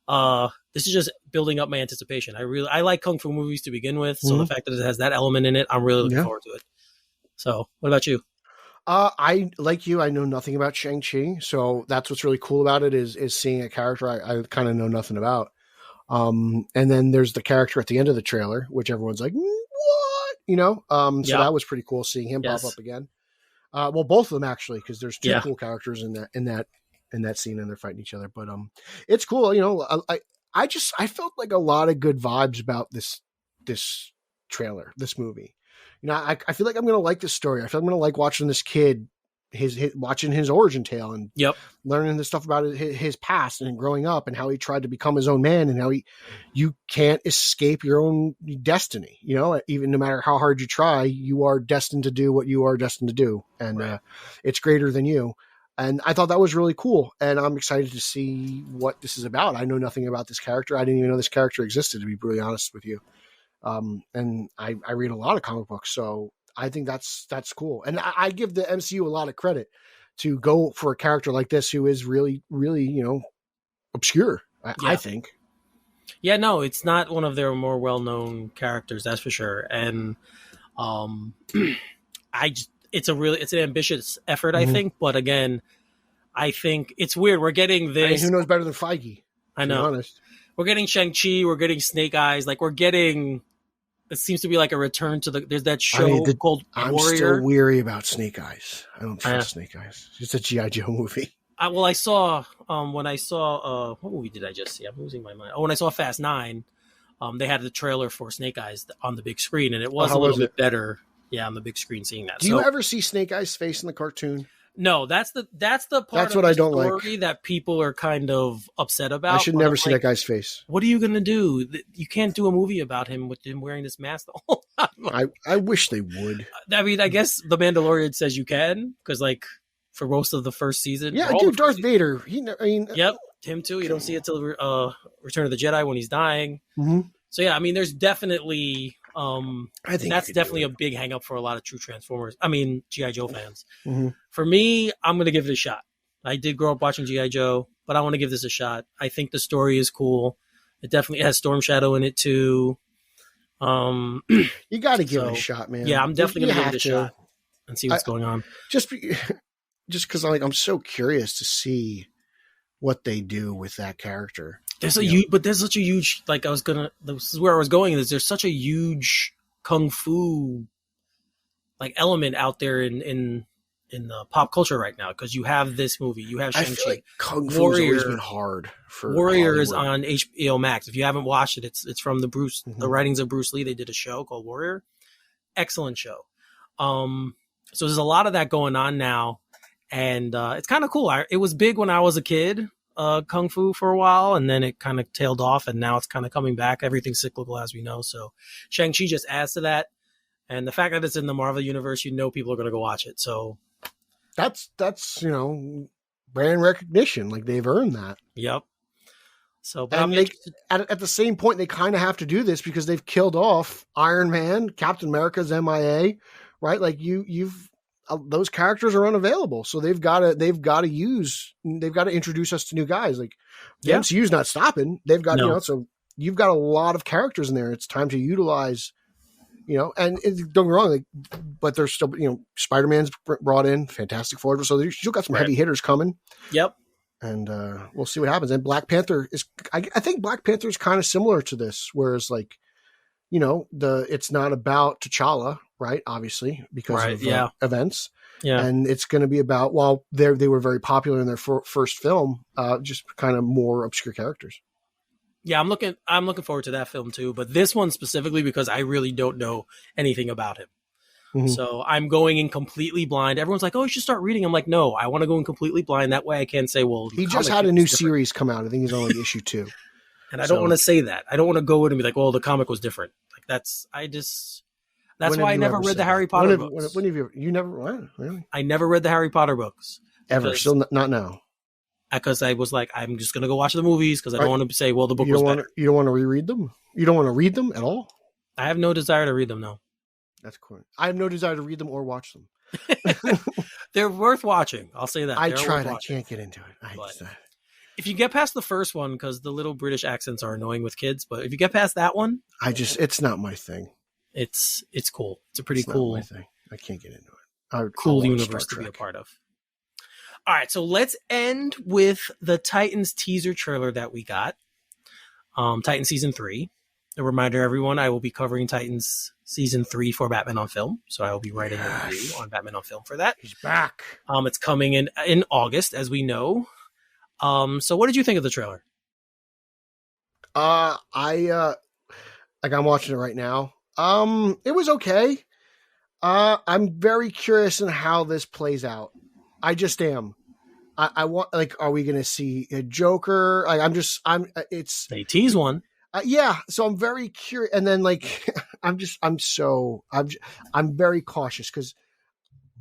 this is just building up my anticipation. I like kung fu movies to begin with, so the fact that it has that element in it, I'm really looking forward to it. So, what about you? I like you. I know nothing about Shang-Chi, so that's what's really cool about it is seeing a character I kind of know nothing about. And then there's the character at the end of the trailer, which everyone's like, what? You know? So that was pretty cool seeing him pop up again. Well, both of them actually, because there's two cool characters in that scene, and they're fighting each other. But it's cool. You know, I felt like a lot of good vibes about this trailer, this movie. You know, I feel like I'm going to like this story. I feel like I'm going to like watching this kid, watching his origin tale and learning the stuff about his past and growing up and how he tried to become his own man and how you can't escape your own destiny. You know, even no matter how hard you try, you are destined to do what you are destined to do. And it's greater than you. And I thought that was really cool. And I'm excited to see what this is about. I know nothing about this character. I didn't even know this character existed, to be brutally honest with you. And I read a lot of comic books, so I think that's cool. And I give the MCU a lot of credit to go for a character like this who is really, really, you know, obscure, I think. Yeah, no, it's not one of their more well-known characters, that's for sure. And it's an ambitious effort, I think. But again, I think it's weird. We're getting this. I mean, who knows better than Feige? I know. To be honest. We're getting Shang-Chi. We're getting Snake Eyes. Like, we're getting. It seems to be like a return to there's that show called I'm Warrior. Still weary about Snake Eyes. I don't trust Snake Eyes. It's a G.I. Joe movie. I saw when I saw what movie did I just see? I'm losing my mind. Oh, when I saw Fast 9, they had the trailer for Snake Eyes on the big screen, and it was a little bit better. Yeah, on the big screen, seeing that. Do you ever see Snake Eyes' face in the cartoon? No, that's the part that's of what the I don't story like. That people are kind of upset about. I should never see that guy's face. What are you going to do? You can't do a movie about him with him wearing this mask the whole time. I wish they would. I mean, I guess The Mandalorian says you can, because like for most of the first season. Yeah, dude, Darth Vader. Yep, him too. You don't see it till Return of the Jedi when he's dying. Mm-hmm. So yeah, I mean, there's definitely... I think that's definitely a big hang up for a lot of true Transformers. I mean, G.I. Joe fans. Mm-hmm. For me, I'm going to give it a shot. I did grow up watching G.I. Joe, but I want to give this a shot. I think the story is cool. It definitely has Storm Shadow in it too. You got to give it a shot, man. Yeah, I'm definitely going to give it a shot and see what's going on. Just because I'm so curious to see what they do with that character. There's such a huge, like this is where I was going, is there's such a huge kung fu like element out there in pop culture right now, because you have this movie, you have Shang-Chi. I feel like kung fu's always been hard for Warrior Hollywood. is on HBO Max. If you haven't watched it, it's from the writings of Bruce Lee. They did a show called Warrior. Excellent show. So there's a lot of that going on now, and it's kind of cool. It was big when I was a kid. kung fu for a while, and then it kind of tailed off, and now it's kind of coming back. Everything's cyclical, as we know. So Shang-Chi just adds to that, and the fact that it's in the Marvel universe, people are going to go watch it. So that's brand recognition. Like, they've earned that. Yep. So, but and at the same point, they kind of have to do this because they've killed off Iron Man, Captain America's MIA, right? Like those characters are unavailable, so they've got to introduce us to new guys. Like, the MCU's not stopping. They've got so you've got a lot of characters in there. It's time to utilize, and don't get me wrong, like, but there's still, Spider-Man's brought in, Fantastic Four, so there's still got some heavy hitters coming. Yep. And we'll see what happens. And Black Panther I think Black Panther is kind of similar to this, whereas, like, it's not about T'Challa, right? Obviously, because of events. Yeah. And it's going to be about, while they were very popular in their first film, just kind of more obscure characters. Yeah, I'm looking forward to that film too, but this one specifically because I really don't know anything about him. Mm-hmm. So I'm going in completely blind. Everyone's like, "Oh, you should start reading." I'm like, "No, I want to go in completely blind. That way I can't say, well, he just had a new series come out. I think he's on like issue 2." And I don't want to say that. I don't want to go in and be like, "Well, the comic was different." Like that's why I never read the Harry Potter books. When have you never what? Really? I never read the Harry Potter books. Ever. Still not now. Because I was like, I'm just going to go watch the movies because I don't want to say, well, the book was better. You don't want to reread them? You don't want to read them at all? I have no desire to read them, no. That's cool. I have no desire to read them or watch them. They're worth watching. I'll say that. I tried. I can't get into it. If you get past the first one, because the little British accents are annoying with kids, but if you get past that one, it's not my thing. It's cool. It's a pretty cool thing. I can't get into it. Cool universe to be a part of. All right, so let's end with the Titans teaser trailer that we got. Titans Season 3. A reminder, everyone, I will be covering Titans Season 3 for Batman on Film. So I will be writing a review on Batman on Film for that. He's back. It's coming in August, as we know. So what did you think of the trailer? I'm watching it right now. It was okay. I'm very curious in how this plays out. I just am. I want, like, are we going to see a Joker? Like, they tease one. Yeah. So I'm very curious. And then, like, I'm very cautious because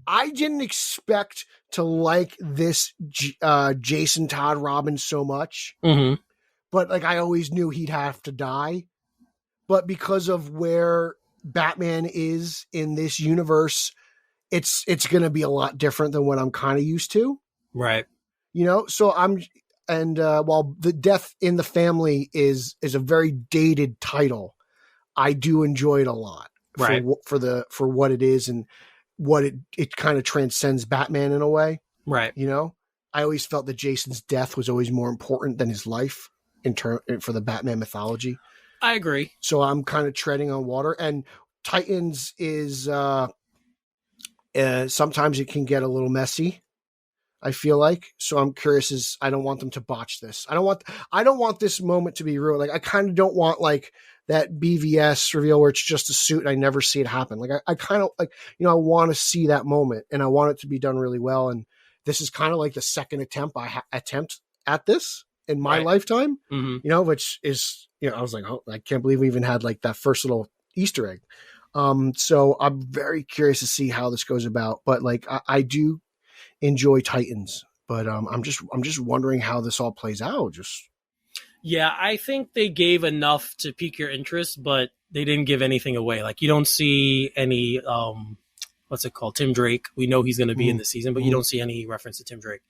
I didn't expect to like this Jason Todd Robin so much. Mm-hmm. But, like, I always knew he'd have to die. But because of where Batman is in this universe, it's going to be a lot different than what I'm kind of used to. Right. So while the Death in the Family is a very dated title, I do enjoy it a lot for what it is and what it kind of transcends Batman in a way. Right. I always felt that Jason's death was always more important than his life for the Batman mythology. I agree. So I'm kind of treading on water, and Titans is, sometimes it can get a little messy, I feel like. So I'm curious, I don't want them to botch this. I don't want this moment to be ruined. Like, I kind of don't want, like, that BVS reveal where it's just a suit and I never see it happen. Like, I kind of, like, I want to see that moment and I want it to be done really well. And this is kind of like the second attempt at this in my lifetime, which is, I was like, oh, I can't believe we even had, like, that first little Easter egg. So I'm very curious to see how this goes about, but, like, I do enjoy Titans, but I'm just wondering how this all plays out. Yeah, I think they gave enough to pique your interest, but they didn't give anything away. Like, you don't see any what's it called, Tim Drake. We know he's going to be in this season, but you don't see any reference to Tim Drake.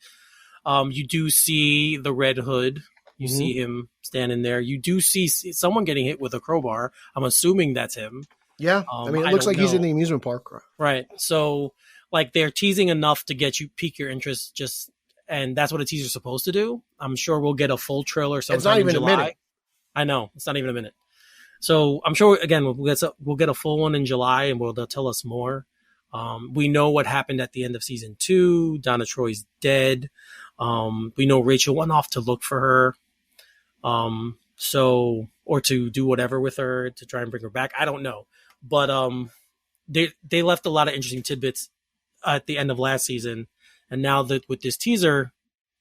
You do see the Red Hood. You see him standing there. You do see someone getting hit with a crowbar. I'm assuming that's him. Yeah, I mean, it looks like he's in the amusement park. Right. So, like, they're teasing enough to pique your interest, and that's what a teaser's supposed to do. I'm sure we'll get a full trailer sometime in July. A minute. I know, it's not even a minute. So I'm sure, again, we'll get a full one in July, and they'll tell us more. We know what happened at the end of season 2. Donna Troy's dead. We know Rachel went off to look for her. Or to do whatever with her to try and bring her back. I don't know. But they left a lot of interesting tidbits at the end of last season. And now that with this teaser,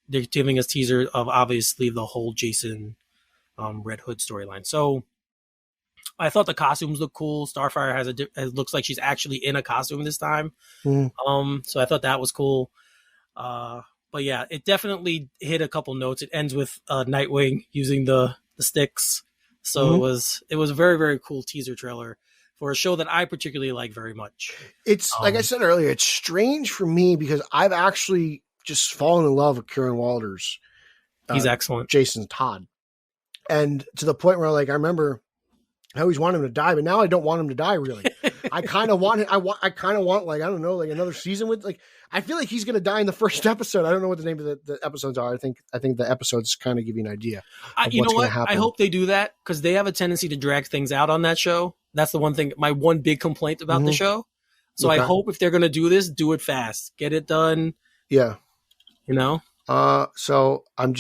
they're giving us teaser of obviously the whole Jason Red Hood storyline. So I thought the costumes look cool. Starfire it looks like she's actually in a costume this time. So I thought that was cool. But yeah, it definitely hit a couple notes. It ends with Nightwing using the sticks. So it was a very, very cool teaser trailer for a show that I particularly like very much. It's like I said earlier, it's strange for me because I've actually just fallen in love with Kieran Walters. He's excellent. Jason Todd. And to the point where, like, I remember I always wanted him to die, but now I don't want him to die, really. I kind of want like, I don't know, like another season with, like, I feel like he's going to die in the first episode. I don't know what the name of the episodes are. I think the episodes kind of give you an idea. You know what? I hope they do that because they have a tendency to drag things out on that show. That's the one thing, my one big complaint about the show. So I hope if they're going to do this, do it fast. Get it done. Yeah. You know? So I'm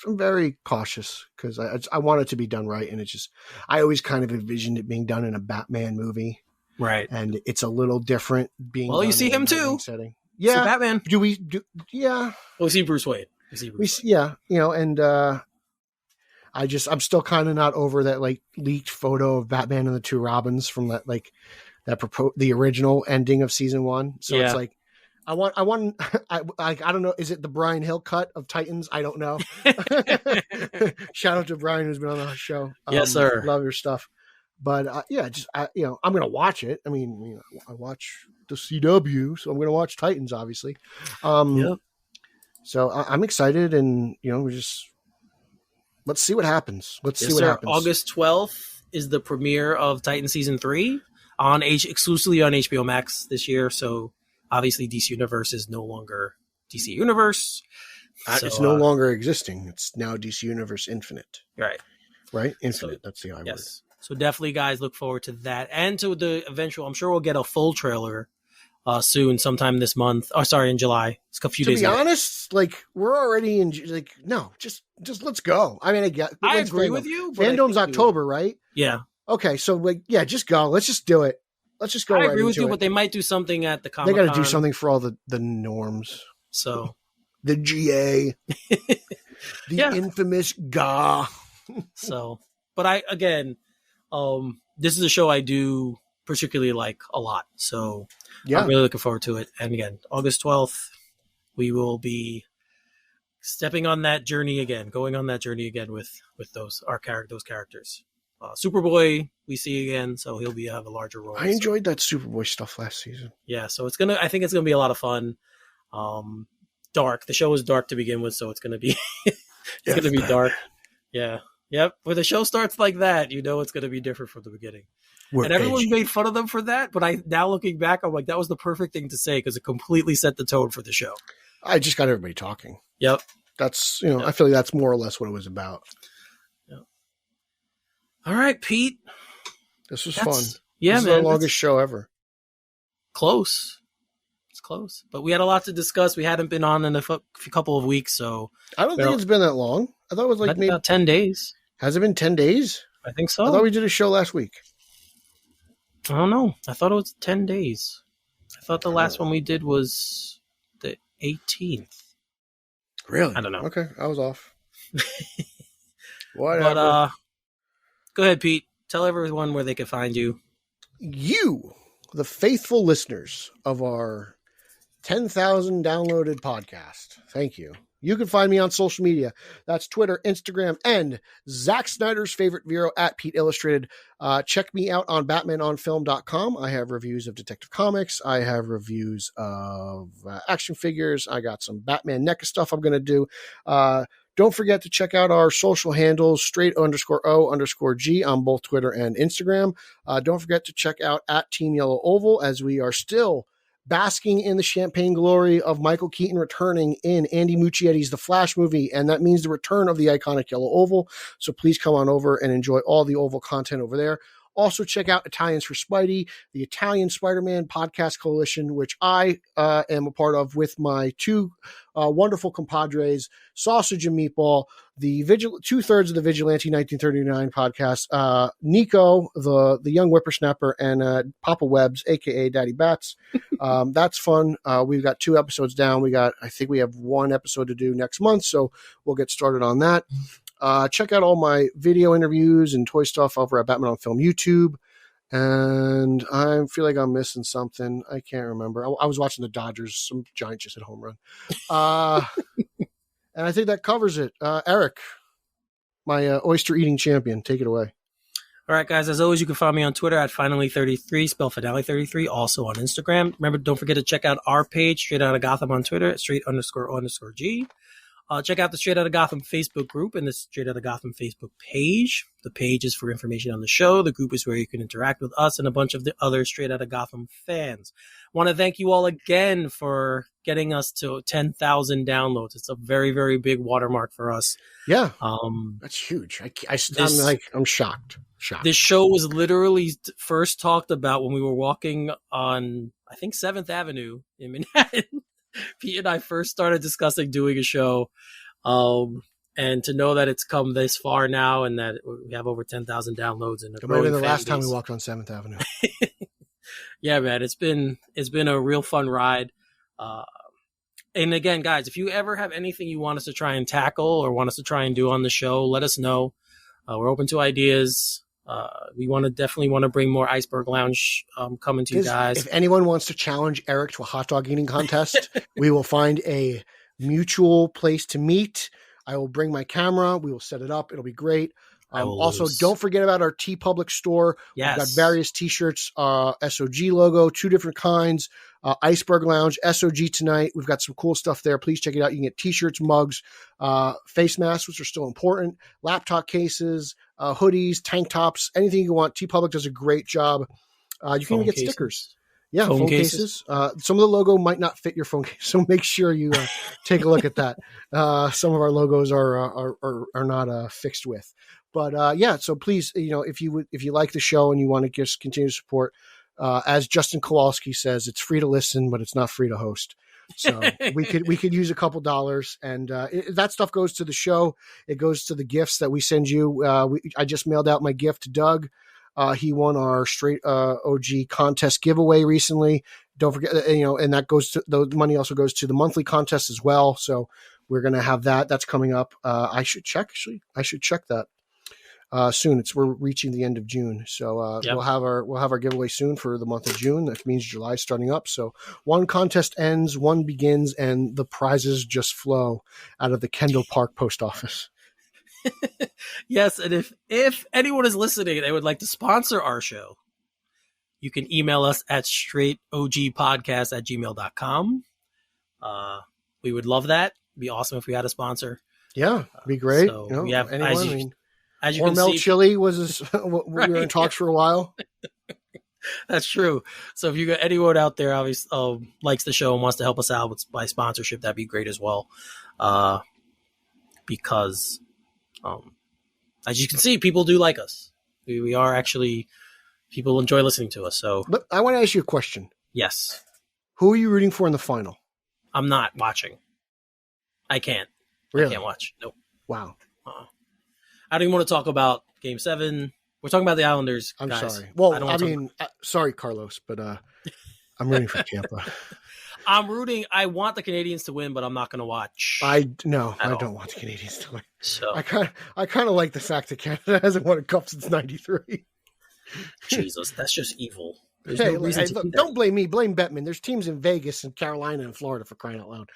very cautious because I want it to be done right. And it's just, I always kind of envisioned it being done in a Batman movie. Right. And it's a little different being. Well, you see him too. Setting. Yeah. So Batman. Yeah. Well, we see Bruce Wayne. Yeah. You know, and, I'm still kind of not over that like leaked photo of Batman and the two Robins from the original ending of season 1. So it's like, I don't know. Is it the Brian Hill cut of Titans? I don't know. Shout out to Brian who's been on the show. Yes, sir. Love your stuff. But I'm going to watch it. I mean, I watch the CW, so I'm going to watch Titans, obviously. So I'm excited, and let's see what happens. Let's see what happens. August 12th is the premiere of Titan season 3 exclusively on HBO Max this year. So obviously DC Universe is no longer DC Universe. It's no longer existing. It's now DC Universe Infinite. Right. Infinite. That's the I word. So definitely, guys, look forward to that and to the eventual. I'm sure we'll get a full trailer soon, sometime this month. Oh, sorry, in July. It's a few days. To be honest, like we're already in. Like, no, just let's go. I mean, I agree with you. Fandom's October, right? Yeah. Okay, so just go. Let's just do it. Let's just go. I agree with you, but they might do something at the Comic-Con. They got to do something for all the norms. So the GA, the infamous GA. So, but this is a show I do particularly like a lot. So I'm really looking forward to it. And again, August 12th, we will be going on that journey again with those characters. Superboy we see again, so he'll have a larger role. I enjoyed that Superboy stuff last season. Yeah, so I think it's gonna be a lot of fun. Dark. The show is dark to begin with, so it's gonna be gonna be dark. Yeah. Yep. When the show starts like that, it's gonna be different from the beginning. Everyone made fun of them for that, but now looking back, I'm like, that was the perfect thing to say because it completely set the tone for the show. I just got everybody talking. Yep. That's I feel like that's more or less what it was about. All right, Pete. This was fun. Yeah, this is our longest show ever. Close. It's close. But we had a lot to discuss. We hadn't been on in a couple of weeks, so... I don't think it's been that long. I thought it was like maybe... about 10 days. Has it been 10 days? I think so. I thought we did a show last week. I don't know. I thought it was 10 days. I thought the last one we did was the 18th. Really? I don't know. Okay, I was off. Whatever. But, go ahead, Pete. Tell everyone where they can find you. You, the faithful listeners of our 10,000 downloaded podcast. Thank you. You can find me on social media. That's Twitter, Instagram, and Zack Snyder's favorite Vero at Pete Illustrated. Check me out on BatmanOnFilm.com. I have reviews of Detective Comics. I have reviews of action figures. I got some Batman NECA stuff I'm going to do. Don't forget to check out our social handles, straight_O_G on both Twitter and Instagram. Don't forget to check out at Team Yellow Oval as we are still basking in the champagne glory of Michael Keaton returning in Andy Muschietti's The Flash movie, and that means the return of the iconic Yellow Oval. So please come on over and enjoy all the Oval content over there. Also, check out Italians for Spidey, the Italian Spider-Man podcast coalition, which I am a part of with my two wonderful compadres, Sausage and Meatball, the 2/3 of the Vigilante 1939 podcast, Nico, the young whippersnapper, and Papa Webbs, aka Daddy Bats. That's fun. We've got 2 episodes down. I think we have 1 episode to do next month, so we'll get started on that. Check out all my video interviews and toy stuff over at Batman on Film YouTube. And I feel like I'm missing something. I can't remember. I was watching the Dodgers. Some giant just hit a home run. And I think that covers it. Eric, my oyster eating champion, take it away. All right, guys. As always, you can find me on Twitter at Finally33, spell Finale33, also on Instagram. Remember, don't forget to check out our page, Straight Outta Gotham on Twitter at straight__G. Check out the Straight Outta Gotham Facebook group and the Straight Outta Gotham Facebook page. The page is for information on the show. The group is where you can interact with us and a bunch of the other Straight Outta Gotham fans. Want to thank you all again for getting us to 10,000 downloads. It's a very, very big watermark for us. Yeah, that's huge. I'm shocked. This show was literally first talked about when we were walking on, I think, 7th Avenue in Manhattan. Pete and I first started discussing doing a show, and to know that it's come this far now and that we have over 10,000 downloads and it might have been the last time we walked on 7th Avenue. Yeah, man, it's been a real fun ride. And again, guys, if you ever have anything you want us to try and tackle or want us to try and do on the show, let us know. We're open to ideas. We definitely want to bring more Iceberg Lounge coming to you guys. If anyone wants to challenge Eric to a hot dog eating contest, we will find a mutual place to meet. I will bring my camera. We will set it up. It'll be great. Also, don't forget about our TeePublic store. Yes. We've got various t-shirts, SOG logo, 2 different kinds, Iceberg Lounge, SOG tonight. We've got some cool stuff there. Please check it out. You can get t-shirts, mugs, face masks, which are still important, laptop cases, hoodies, tank tops, anything you want. TeePublic does a great job. You can even get stickers. Yeah, phone cases. Some of the logo might not fit your phone case, so make sure you take a look at that. Some of our logos are not fixed with. But yeah, so please, if you like the show and you want to just continue to support, as Justin Kowalski says, it's free to listen, but it's not free to host. So we could use a couple dollars, and that stuff goes to the show. It goes to the gifts that we send you. I just mailed out my gift to Doug. He won our Straight OG contest giveaway recently. Don't forget, and that goes to the money also goes to the monthly contest as well. So we're going to have that. That's coming up. I should check that. Soon. We're reaching the end of June, so we'll have our giveaway soon for the month of June. That means July's starting up. So one contest ends, one begins, and the prizes just flow out of the Kendall Park post office. Yes, and if anyone is listening, they would like to sponsor our show, you can email us at straightogpodcast@gmail.com. We would love that. It'd be awesome if we had a sponsor. Yeah, it'd be great. So we have anyone. As you Hormel can see, chili was we were in talks for a while. That's true. So if you got anyone out there, obviously likes the show and wants to help us out by sponsorship, that'd be great as well. Because as you can see, people do like us. We are actually, people enjoy listening to us. So, but I want to ask you a question. Yes. Who are you rooting for in the final? I'm not watching. I can't. Really? I can't watch. Nope. Wow. I don't even want to talk about Game 7. We're talking about the Islanders. I'm guys. sorry. Well, sorry, Carlos, but I'm rooting for Tampa. I want the Canadians to win, but I'm not going to watch. I don't want the Canadians to win. So I kind of like the fact that Canada hasn't won a cup since '93. Jesus, that's just evil. There's Hey, no reason to look, don't blame me. Blame Bettman. There's teams in Vegas and Carolina and Florida, for crying out loud.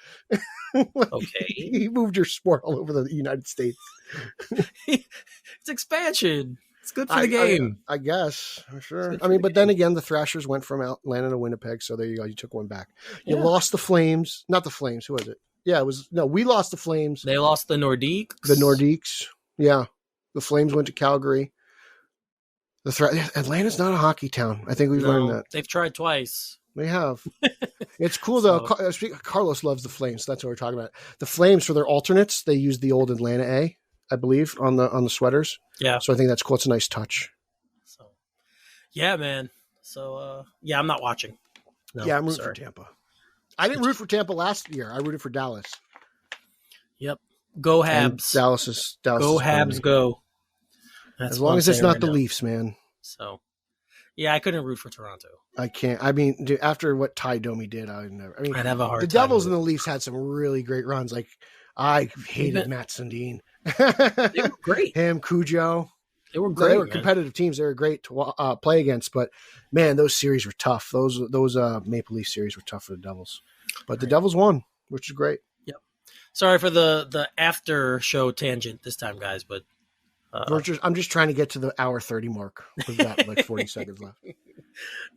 Okay. He moved your sport all over the United States. It's expansion. It's good for the game. I guess. Sure. I mean, but then again, the Thrashers went from Atlanta to Winnipeg, so there you go. You took one back. You lost the Flames. Not the Flames. Who was it? Yeah, we lost the Flames. They lost the Nordiques. The Nordiques. Yeah. The Flames went to Calgary. Atlanta's not a hockey town. I think we've learned that. They've tried twice. They have. It's cool, though. Carlos loves the Flames. So that's what we're talking about. The Flames, for their alternates, they use the old Atlanta A, I believe, on the sweaters. Yeah. So I think that's cool. It's a nice touch. So, Yeah, man. So, yeah, I'm not watching. No, Yeah, I'm rooting sorry. for Tampa. I didn't root for Tampa last year. I rooted for Dallas. Yep. Go And Habs. Dallas Go is Habs, go. That's as what long I'm as it's saying not right the now. Leafs, man. So, yeah, I couldn't root for Toronto. I can't. I mean, dude, after what Ty Domi did, I would never. I mean, I'd have a hard the time. Devils with and it. the Leafs had some really great runs. Like, I hated Even- Matt Sundin. They were great. Him, Cujo. They were They great. were man. competitive teams. They were great to play against. But man, those series were tough. Those Maple Leaf series were tough for the Devils. But the Devils won, which is great. Yep. Sorry for the after show tangent this time, guys, but I'm just trying to get to the hour 30 mark. We've got like 40 seconds left.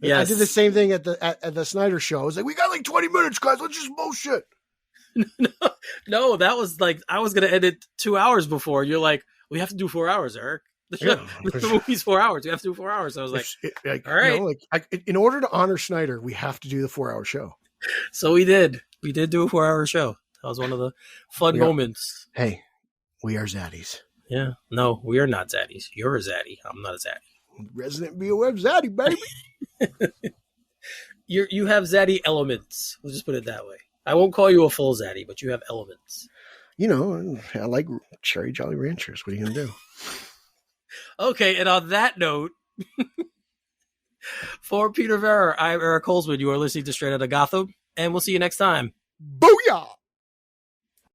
yes. I did the same thing at the Snyder show. I was like, we got like 20 minutes, guys. Let's just bullshit. No, that was like I was gonna end it 2 hours before. You're like, we have to do 4 hours, Eric. Yeah. The movie's 4 hours. We have to do 4 hours. So I was like, all right. You know, in order to honor Snyder, we have to do the 4-hour show. So we did. We did do a 4-hour show. That was one of the fun moments. Hey, we are Zaddies. Yeah. No, we are not Zaddies. You're a Zaddy. I'm not a Zaddy. Resident BOF Zaddy, baby. You have Zaddy elements. We'll just put it that way. I won't call you a full Zaddy, but you have elements. You know, I like Cherry Jolly Ranchers. What are you going to do? Okay, and on that note, for Peter Vera, I'm Eric Holzman. You are listening to Straight Outta Gotham, and we'll see you next time. Booyah!